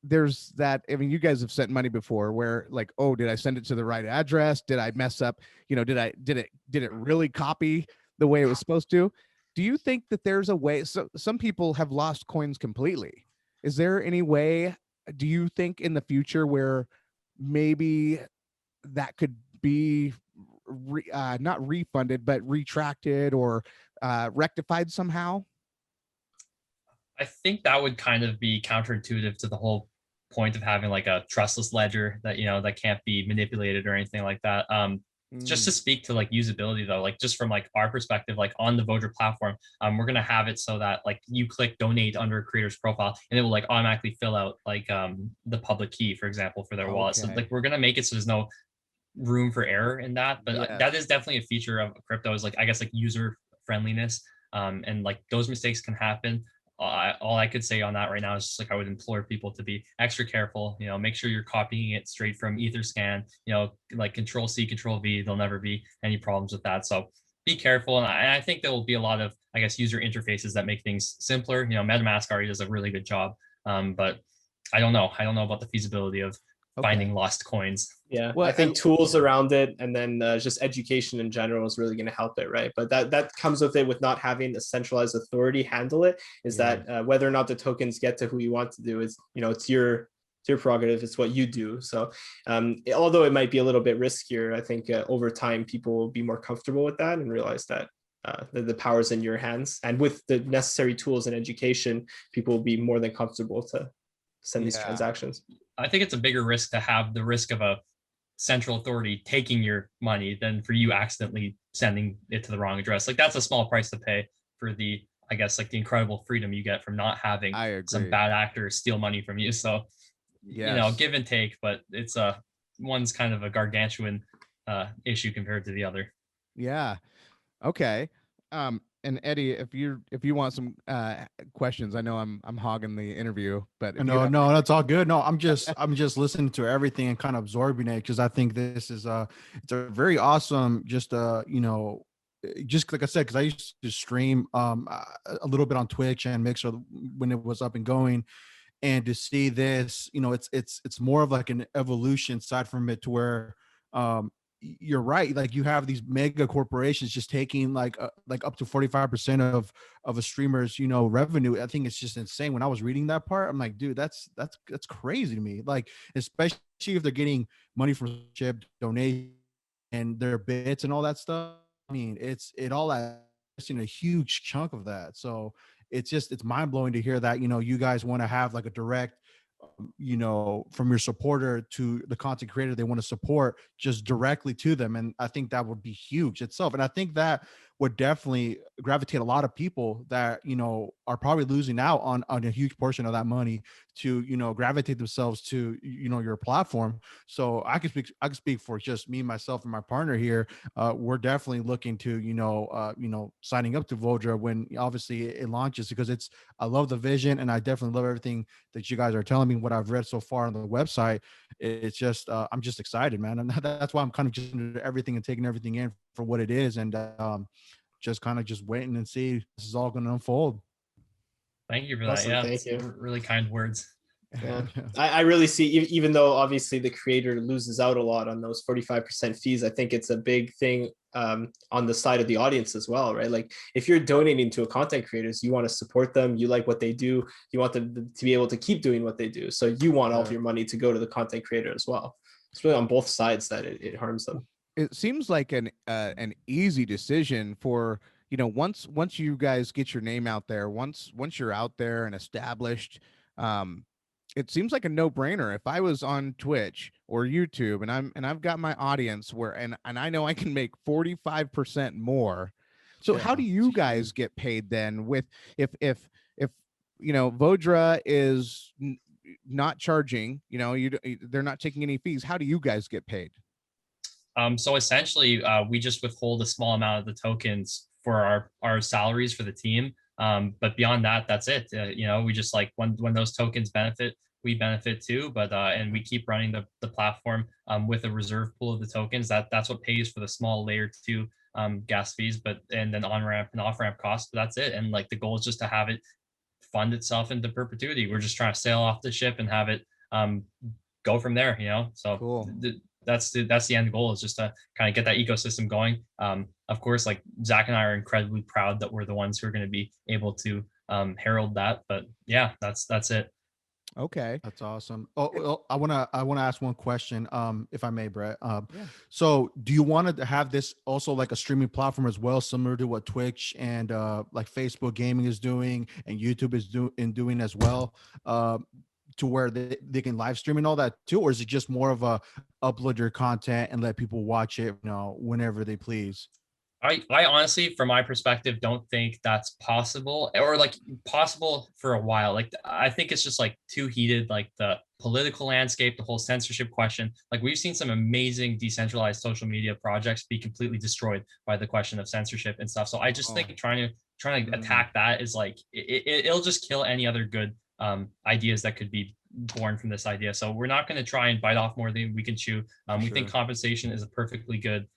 there's that. I mean, you guys have sent money before where like, oh, did I send it to the right address? Did I mess up? Did it really copy the way it was supposed to? Do you think that there's a way? So some people have lost coins completely. Is there any way, do you think, in the future where maybe that could be not refunded, but retracted or rectified somehow? I think that would kind of be counterintuitive to the whole point of having like a trustless ledger that, that can't be manipulated or anything like that. Just to speak to like usability though, like just from like our perspective, like on the Vodra platform, we're going to have it so that like you click donate under a creator's profile and it will like automatically fill out like the public key, for example, for their wallet. So like we're going to make it so there's no room for error in that, but that is definitely a feature of crypto, is like, I guess, like user friendliness, and like those mistakes can happen. All I could say on that right now is just like I would implore people to be extra careful. Make sure you're copying it straight from Etherscan. Like Control C, Control V. There'll never be any problems with that. So be careful. And I think there will be a lot of, I guess, user interfaces that make things simpler. MetaMask already does a really good job, but I don't know about the feasibility of finding lost coins. Yeah, well, I think tools around it, and then just education in general is really going to help it, right? But that comes with it, with not having a centralized authority handle it, is that whether or not the tokens get to who you want to do is, it's your prerogative. It's what you do. So although it might be a little bit riskier, I think over time people will be more comfortable with that and realize that the power's in your hands. And with the necessary tools and education, people will be more than comfortable to send these transactions. I think it's a bigger risk to have the risk of a central authority taking your money than for you accidentally sending it to the wrong address. Like that's a small price to pay for the, I guess, like the incredible freedom you get from not having I some agree. bad actors steal money from you. So, Yes. give and take, but it's one's kind of a gargantuan issue compared to the other. Yeah. Okay. And Eddie, if you want some questions, I know I'm hogging the interview, but if you No, have no, that's all good. No, I'm just listening to everything and kind of absorbing it because I think this is it's a very awesome just like I said, because I used to stream a little bit on Twitch and Mixer when it was up and going, and to see this, it's more of like an evolution side from it to where you're right, like you have these mega corporations just taking like up to 45% of a streamer's revenue. I think it's just insane. When I was reading that part, I'm like, dude, that's crazy to me, like especially if they're getting money from chip donation and their bits and all that stuff. I mean, it all adds in a huge chunk of that. So it's mind blowing to hear that you guys want to have like a direct from your supporter to the content creator they want to support just directly to them. And I think that would be huge itself. And I think that would definitely gravitate a lot of people that are probably losing out on a huge portion of that money to gravitate themselves to your platform. So I can speak for just me, myself, and my partner here. We're definitely looking to signing up to Vodra when obviously it launches, because I love the vision and I definitely love everything that you guys are telling me. What I've read so far on the website, it's just I'm just excited, man, and that's why I'm kind of just into everything and taking everything in for what it is, and just kind of just waiting and see this is all going to unfold. Thank you for that. Awesome, Yeah, thank it's you. really kind words. Yeah, Yeah. I really see, even though obviously the creator loses out a lot on those 45% fees, I think it's a big thing on the side of the audience as well, right? Like if you're donating to a content creators, you want to support them, you like what they do, you want them to be able to keep doing what they do. So you want all of Yeah. your money to go to the content creator as well. It's really on both sides that it harms them. It seems like an easy decision for once you guys get your name out there, once you're out there and established, um it seems like a no-brainer. If I was on Twitch or YouTube and I've got my audience where and I know I can make 45% more. So how do Yeah, you it's guys huge. get paid then with if Vodra is not charging, they're not taking any fees, how do you guys get paid? So essentially, we just withhold a small amount of the tokens for our salaries for the team. But beyond that, that's it. We just like when those tokens benefit, we benefit too. But and we keep running the platform with a reserve pool of the tokens. That's what pays for the small layer two gas fees, but and then on ramp and off ramp costs. But that's it. And like the goal is just to have it fund itself into perpetuity. We're just trying to sail off the ship and have it go from there. So Cool. that's the end goal, is just to kind of get that ecosystem going. Of course, like Zach and I are incredibly proud that we're the ones who are going to be able to herald that. But yeah, that's it. Okay. That's awesome. Oh, well, I wanna ask one question, if I may, Brett. Yeah. So do you want to have this also like a streaming platform as well, similar to what Twitch and like Facebook Gaming is doing and YouTube is doing as well, to where they can live stream and all that too, or is it just more of a upload your content and let people watch it, whenever they please? I honestly, from my perspective, don't think that's possible, or like possible for a while. Like I think it's just like too heated, like the political landscape, the whole censorship question. Like we've seen some amazing decentralized social media projects be completely destroyed by the question of censorship and stuff. So I just think trying to attack that is like it'll just kill any other good ideas that could be born from this idea. So we're not going to try and bite off more than we can chew. We think compensation is a perfectly good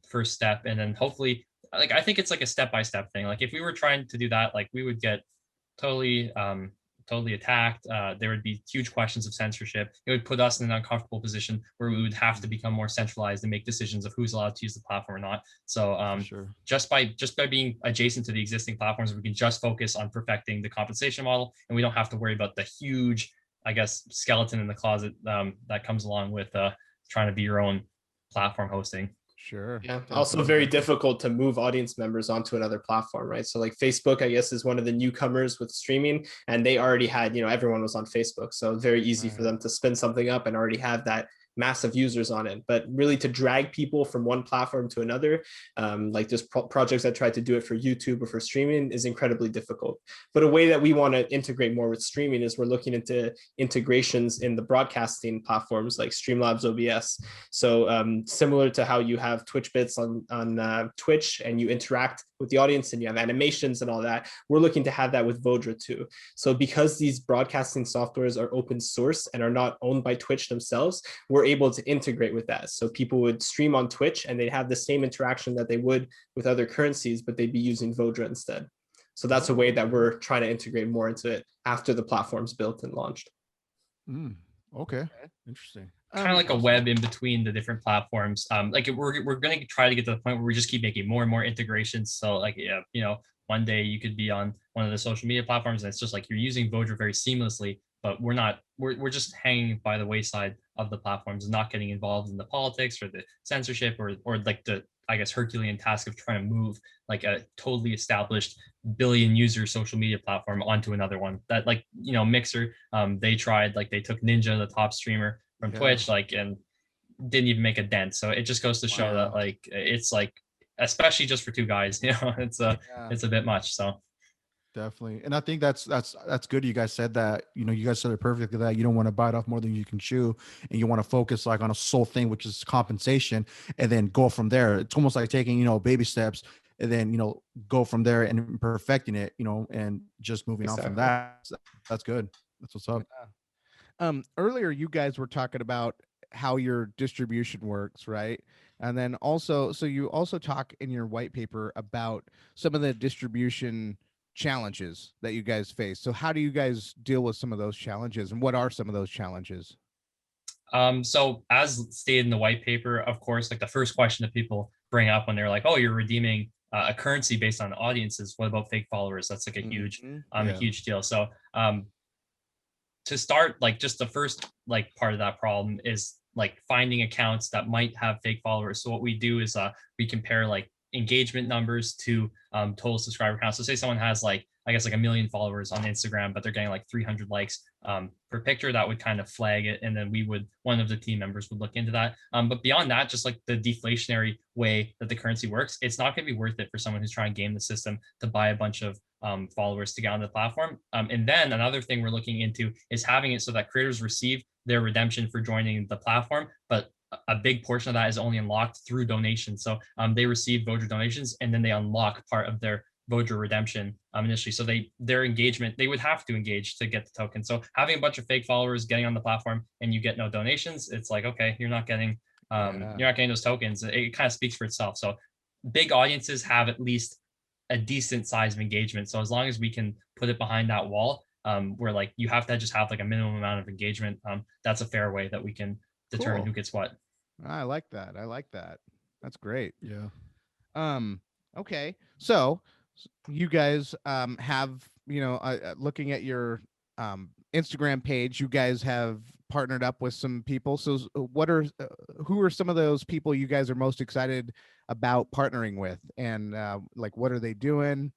first step, and then hopefully, like I think it's like a step-by-step thing. Like if we were trying to do that, like we would get totally totally attacked. There would be huge questions of censorship. It would put us in an uncomfortable position where we would have to become more centralized and make decisions of who's allowed to use the platform or not. So just by being adjacent to the existing platforms, we can just focus on perfecting the compensation model, and we don't have to worry about the huge, I guess, skeleton in the closet that comes along with trying to be your own platform hosting. Sure. Yeah. Also very difficult to move audience members onto another platform, right? So like Facebook, I guess, is one of the newcomers with streaming, and they already had, everyone was on Facebook. So very easy for them to spin something up and already have that massive users on it. But really to drag people from one platform to another, like just projects that try to do it for YouTube or for streaming, is incredibly difficult. But a way that we want to integrate more with streaming is we're looking into integrations in the broadcasting platforms like Streamlabs OBS. So similar to how you have Twitch bits on Twitch and you interact with the audience and you have animations and all that, we're looking to have that with Vodra too. So because these broadcasting softwares are open source and are not owned by Twitch themselves, we're able to integrate with that. So people would stream on Twitch and they'd have the same interaction that they would with other currencies, but they'd be using Vodra instead. So that's a way that we're trying to integrate more into it after the platform's built and launched. Okay. Interesting. Kind of like a web in between the different platforms. Like we're going to try to get to the point where we just keep making more and more integrations. So like, one day you could be on one of the social media platforms and it's just like you're using Vodra very seamlessly, but we're just hanging by the wayside of the platforms and not getting involved in the politics or the censorship or like the, I guess, Herculean task of trying to move like a totally established billion user social media platform onto another one. That like, Mixer, they tried, like they took Ninja, the top streamer from Twitch, like, and didn't even make a dent. So it just goes to show that like, it's like, especially just for two guys, it's a bit much. So definitely. And I think that's good. You guys said that, you guys said it perfectly, that you don't want to bite off more than you can chew, and you want to focus like on a sole thing, which is compensation, and then go from there. It's almost like taking, baby steps, and then, go from there and perfecting it, and just moving on from that. That's good. That's what's up. Earlier you guys were talking about how your distribution works, right? And then also, so you also talk in your white paper about some of the distribution challenges that you guys face. So how do you guys deal with some of those challenges, and what are some of those challenges? So as stated in the white paper, of course, like the first question that people bring up when they're like, oh, you're redeeming a currency based on audiences, what about fake followers? That's like a huge deal. So to start, like just the first like part of that problem is like finding accounts that might have fake followers. So what we do is we compare like engagement numbers to total subscriber count. So say someone has like, I guess like 1 million followers on Instagram, but they're getting like 300 likes per picture, that would kind of flag it. And then one of the team members would look into that. But beyond that, just like the deflationary way that the currency works, it's not going to be worth it for someone who's trying to game the system to buy a bunch of followers to get on the platform. And then another thing we're looking into is having it so that creators receive their redemption for joining the platform, but a big portion of that is only unlocked through donations. So they receive Vodra donations and then they unlock part of their Vodra redemption initially. So their engagement, they would have to engage to get the token. So having a bunch of fake followers getting on the platform and you get no donations, it's like, okay, you're not getting those tokens. It kind of speaks for itself. So big audiences have at least a decent size of engagement. So as long as we can put it behind that wall, where like you have to just have like a minimum amount of engagement, that's a fair way that we can determine who gets what. I like that. That's great. Yeah. Okay. So you guys have, looking at your Instagram page, you guys have partnered up with some people. So who are some of those people you guys are most excited about partnering with, and like what are they doing?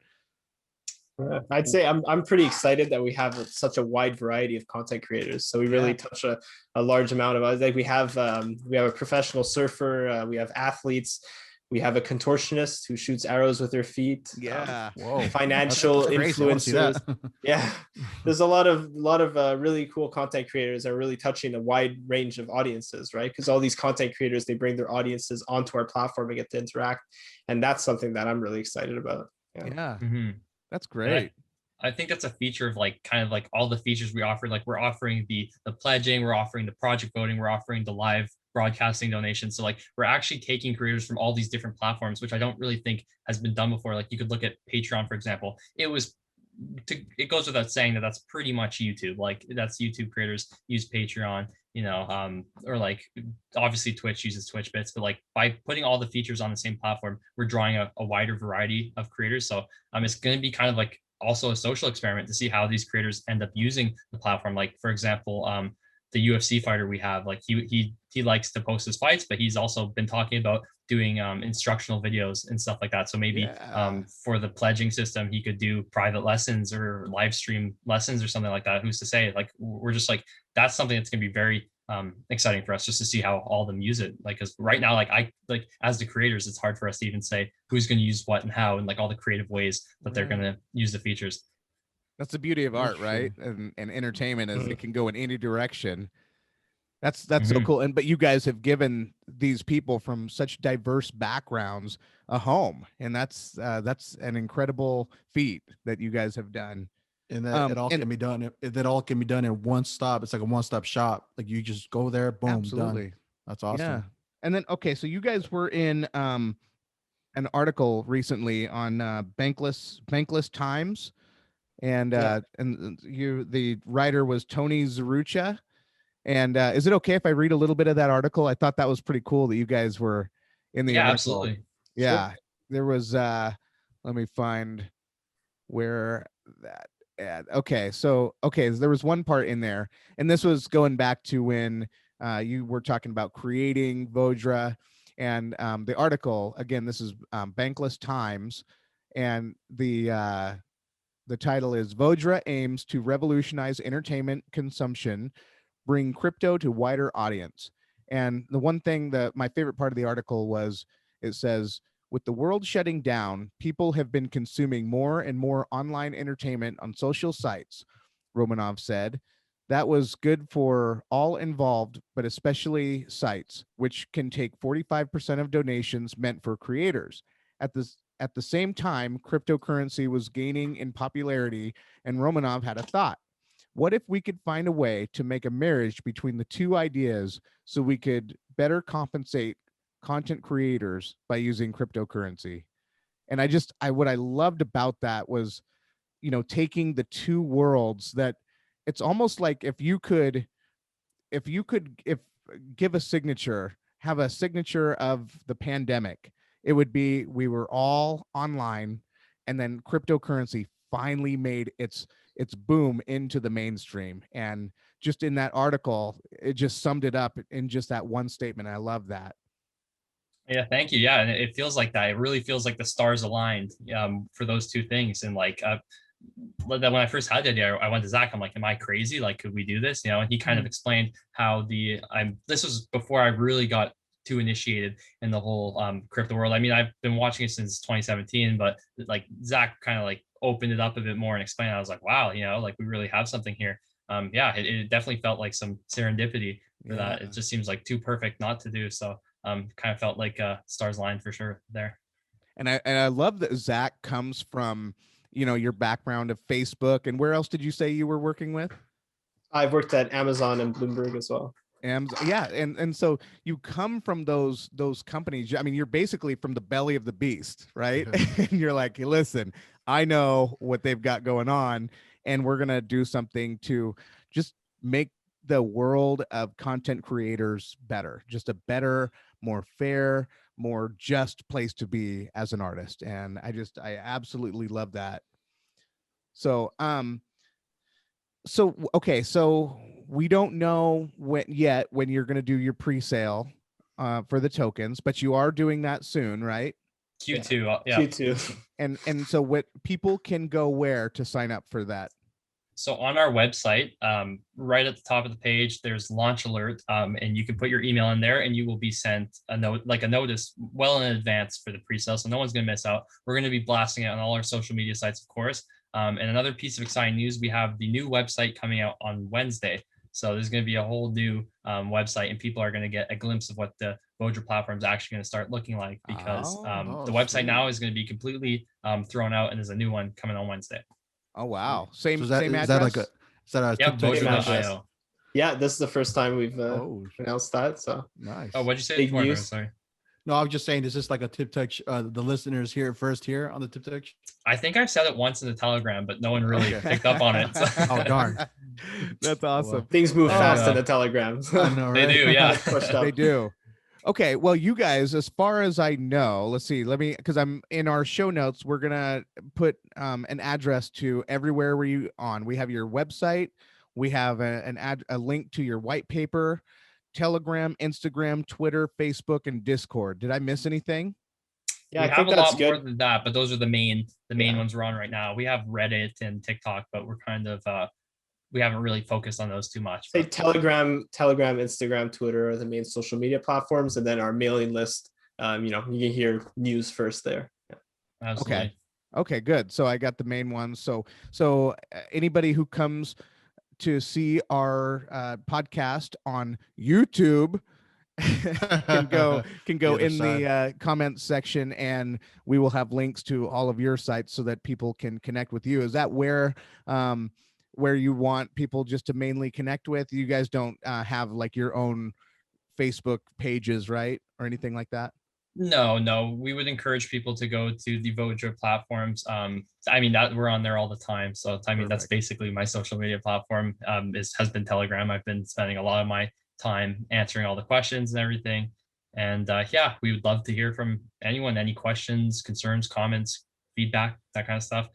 I'd say I'm pretty excited that we have such a wide variety of content creators. So we really touch a large amount of, like we have a professional surfer, we have athletes, we have a contortionist who shoots arrows with their feet. Financial influencers. There's a lot of really cool content creators that are really touching a wide range of audiences, right? Because all these content creators, they bring their audiences onto our platform and get to interact, and that's something that I'm really excited about. That's great. I think that's a feature of like kind of like all the features we offer. Like we're offering the pledging, we're offering the project voting, we're offering the live broadcasting donations. So like we're actually taking creators from all these different platforms, which I don't really think has been done before. Like you could look at Patreon, for example. It goes without saying that that's pretty much YouTube. Like that's YouTube creators use Patreon, or like obviously Twitch uses Twitch bits, but like by putting all the features on the same platform, we're drawing a wider variety of creators. So it's going to be kind of like also a social experiment to see how these creators end up using the platform. Like for example, the UFC fighter we have, like he he likes to post his fights, but he's also been talking about doing instructional videos and stuff like that. So maybe for the pledging system, he could do private lessons or live stream lessons or something like that. Who's to say? Like, we're just like, that's something that's going to be very exciting for us, just to see how all of them use it. Like, because right now, like as the creators, it's hard for us to even say who's going to use what and how, and like all the creative ways that they're going to use the features. That's the beauty of art, right? And entertainment is it can go in any direction. That's so cool. And but you guys have given these people from such diverse backgrounds a home, and that's an incredible feat that you guys have done. And that it all can be done. That all can be done in one stop. It's like a one-stop shop. Like you just go there, boom, absolutely done. That's awesome. Yeah. And then so you guys were in an article recently on Bankless Times, and the writer was Tony Zarucha. And is it okay if I read a little bit of that article? I thought that was pretty cool that you guys were in the article. Absolutely. Yeah, sure. There was let me find where that ad. Okay, so there was one part in there, and this was going back to when you were talking about creating Vodra, and the article, again, this is Bankless Times, and the title is Vodra aims to revolutionize entertainment consumption, bring crypto to wider audience. And the one thing that my favorite part of the article was, it says, with the world shutting down, people have been consuming more and more online entertainment on social sites, Romanov said. That was good for all involved, but especially sites, which can take 45% of donations meant for creators. At the same time, cryptocurrency was gaining in popularity, and Romanov had a thought. What if we could find a way to make a marriage between the two ideas so we could better compensate content creators by using cryptocurrency? And what I loved about that was, taking the two worlds that it's almost like if you could give a signature, have a signature of the pandemic, it would be we were all online, and then cryptocurrency finally made its boom into the mainstream. And just in that article, it just summed it up in just that one statement. I love that. Yeah, thank you. Yeah, and it feels like that. It really feels like the stars aligned for those two things. And like when I first had the idea, I went to Zach. I'm like, "Am I crazy? Like, could we do this?" And he kind of explained how this was before I really got too initiated in the whole crypto world. I mean, I've been watching it since 2017, but like Zach kind of like opened it up a bit more and explained. I was like, wow, like we really have something here. It definitely felt like some serendipity for that. It just seems like too perfect not to do. So kind of felt like stars aligned for sure there. And I love that Zach comes from, your background of Facebook. And where else did you say you were working with? I've worked at Amazon and Bloomberg as well. And so you come from those companies. I mean, you're basically from the belly of the beast, right? And you're like, hey, listen, I know what they've got going on, and we're gonna do something to just make the world of content creators better, just a better, more fair, more just place to be as an artist. And I absolutely love that. So so we don't know when you're going to do your pre-sale for the tokens, but you are doing that soon, right? Q2. Yeah. Q2. And so what people can go where to sign up for that? So on our website, right at the top of the page, there's launch alert, and you can put your email in there, and you will be sent a notice well in advance for the pre-sale, so no one's going to miss out. We're going to be blasting it on all our social media sites, of course. And another piece of exciting news, we have the new website coming out on Wednesday. So there's going to be a whole new website, and people are going to get a glimpse of what the Vodra platform is actually going to start looking like, because the website now is going to be completely thrown out, and there's a new one coming on Wednesday. Oh, wow. Same address? Is that a Vodra.io. Yeah, this is the first time we've announced that. So nice. Oh, what'd you say? Before, sorry. No, I was just saying, is this like a Tip Touch? The listeners hear it first here on the Tip Touch? I think I've said it once in the Telegram, but no one really picked up on it. So. Oh, darn. That's awesome. Well, things move fast in the Telegrams. I know, right? They do, yeah. They do. Okay, well, you guys, as far as I know, because I'm in our show notes, we're gonna put an address to everywhere we have your website, we have a link to your white paper, Telegram, Instagram, Twitter, Facebook, and Discord. Did I miss anything? Yeah, We I have think a that's lot more good. than that, but those are the main Yeah. ones we're on right now. We have Reddit and TikTok, but we're kind of we haven't really focused on those too much. Say But Telegram, Instagram, Twitter are the main social media platforms, and then our mailing list. You know, you can hear news first there. Yeah. absolutely. Okay, good. So I got the main ones. So anybody who comes to see our podcast on YouTube can go The other in side. the comments section, and we will have links to all of your sites so that people can connect with you. Is that where you want people just to mainly connect with? You guys don't have like your own Facebook pages, right, or anything like that? No, we would encourage people to go to the Vodra platforms. I mean that we're on there all the time. So I mean that's Perfect. basically my social media platform. Has been Telegram. I've been spending a lot of my time answering all the questions and everything. And yeah, we would love to hear from anyone, any questions, concerns, comments, feedback, that kind of stuff.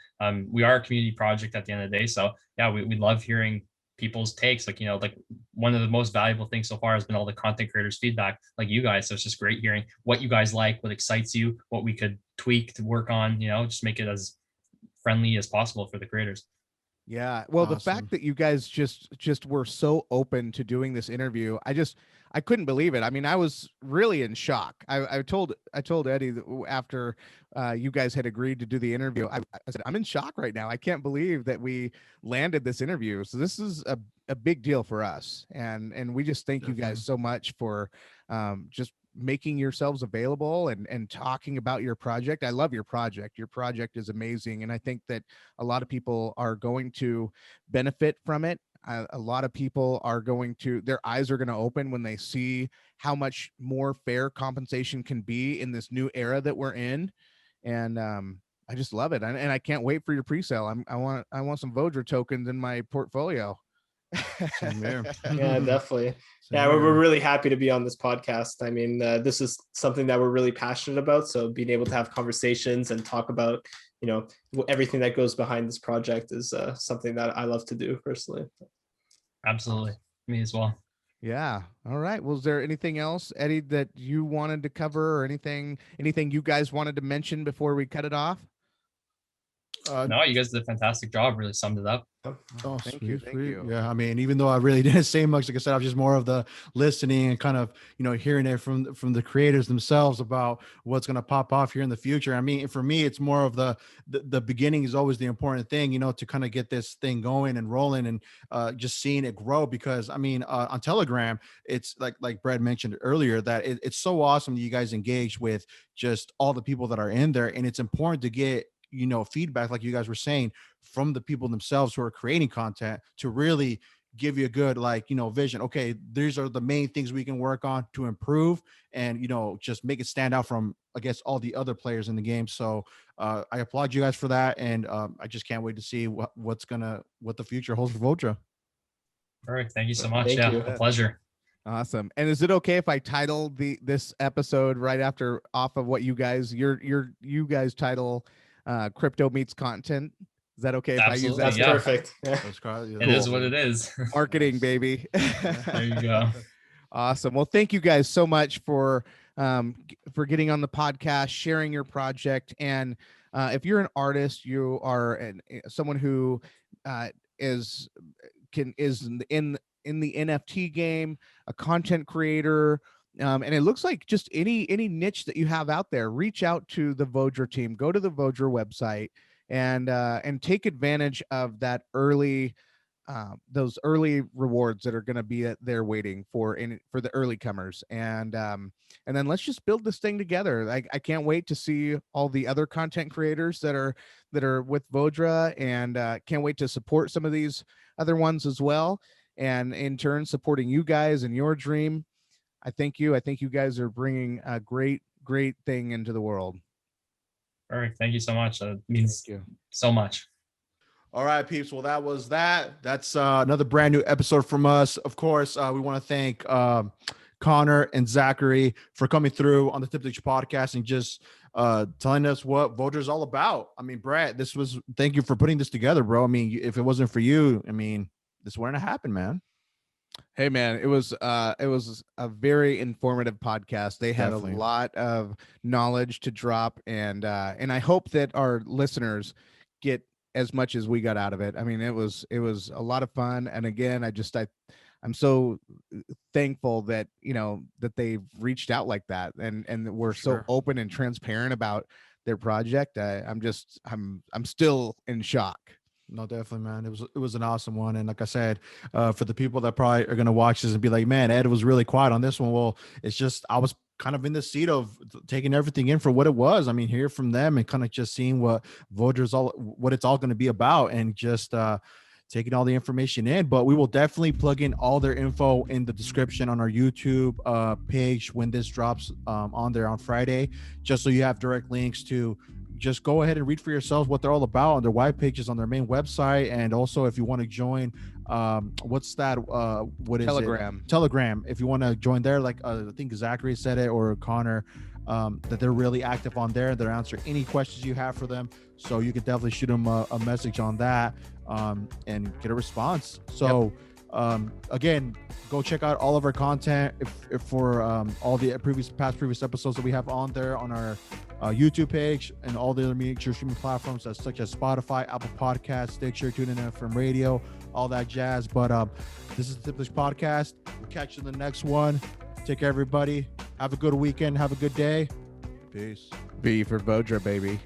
We are a community project at the end of the day. So yeah, we love hearing people's takes. Like, like one of the most valuable things so far has been all the content creators feedback, like you guys. So it's just great hearing what you guys like, what excites you, what we could tweak to work on, just make it as friendly as possible for the creators. Yeah. Well, the Awesome. fact that you guys just were so open to doing this interview, I couldn't believe it. I mean, I was really in shock. I told Eddie that after you guys had agreed to do the interview, I said, I'm in shock right now. I can't believe that we landed this interview. So this is a big deal for us, and we just thank you Definitely. guys so much for just making yourselves available and talking about your project. I love your project. Your project is amazing, and I think that a lot of people are going to benefit from it. A lot of people are their eyes are going to open when they see how much more fair compensation can be in this new era that we're in. And I just love it. And I can't wait for your pre-sale. I want some Vodra tokens in my portfolio. Same here. Yeah, definitely. Same Yeah, we're here. really happy to be on this podcast. I mean, this is something that we're really passionate about. So being able to have conversations and talk about, everything that goes behind this project is something that I love to do personally. Absolutely. Me as well. Yeah. All right. Well, is there anything else, Eddie, that you wanted to cover, or anything you guys wanted to mention before we cut it off? No, you guys did a fantastic job. Really summed it up. Oh, Thank sweet, you. Thank sweet. you. Yeah, I mean, even though I really didn't say much, like I said, I was just more of the listening and kind of, hearing it from the creators themselves about what's going to pop off here in the future. I mean, for me, it's more of the beginning is always the important thing, to kind of get this thing going and rolling, and just seeing it grow. Because I mean, on Telegram, it's like Brad mentioned earlier, that it's so awesome that you guys engage with just all the people that are in there, and it's important to get feedback, like you guys were saying, from the people themselves who are creating content, to really give you a good vision. Okay, these are the main things we can work on to improve, and just make it stand out from, I guess, all the other players in the game. So I applaud you guys for that, and I just can't wait to see what the future holds for Vodra. All right. Thank you so much. Thank Yeah, you. a pleasure. Awesome. And is it okay if I title this episode right off of what you guys you guys title crypto meets content? Is that okay if I use Absolutely, that? That's yeah. perfect. Yeah. It is what it is. Marketing, baby. There you go. Awesome. Well, thank you guys so much for getting on the podcast, sharing your project. And if you're an artist, you are someone who is in the NFT game, a content creator, and it looks like just any niche that you have out there, reach out to the Vodra team. Go to the Vodra website and take advantage of that those early rewards that are going to be there waiting for the early comers. And then let's just build this thing together. I can't wait to see all the other content creators that are with Vodra, and can't wait to support some of these other ones as well, and in turn supporting you guys and your dream. I thank you guys are bringing a great thing into the world. All right. Thank you so much. That means Thank you. so much. All right, peeps. Well, that was that. That's another brand new episode from us. Of course, we want to thank Connor and Zachary for coming through on the Tiptech podcast and just telling us what Vodra is all about. I mean, Brad, thank you for putting this together, bro. I mean, if it wasn't for you, I mean, this wouldn't have happened, man. Hey man, it was a very informative podcast. They had Definitely. a lot of knowledge to drop, and I hope that our listeners get as much as we got out of it. I mean, it was a lot of fun, and again, I'm so thankful that that they've reached out like that, and we're so Sure. open and transparent about their project. I'm still in shock. No, definitely, man. It was an awesome one, and like I said, for the people that probably are gonna watch this and be like, "Man, Ed was really quiet on this one." Well, it's just I was kind of in the seat of taking everything in for what it was. I mean, hear from them and kind of just seeing what it's all going to be about, and just taking all the information in. But we will definitely plug in all their info in the description on our YouTube page when this drops on there on Friday, just so you have direct links to just go ahead and read for yourselves what they're all about on their white pages on their main website. And also, if you want to join, what's that? What is Telegram. it? Telegram. If you want to join there, like I think Zachary said it, or Connor, that they're really active on there. They're answering any questions you have for them. So you can definitely shoot them a message on that and get a response. So again, go check out all of our content if for all the previous episodes that we have on there on our YouTube page and all the other major streaming platforms such as Spotify, Apple Podcasts, Stitcher, TuneIn FM Radio, all that jazz. But this is the Tiplish Podcast. We'll catch you in the next one. Take care, everybody. Have a good weekend. Have a good day. Peace. V for Vodra, baby.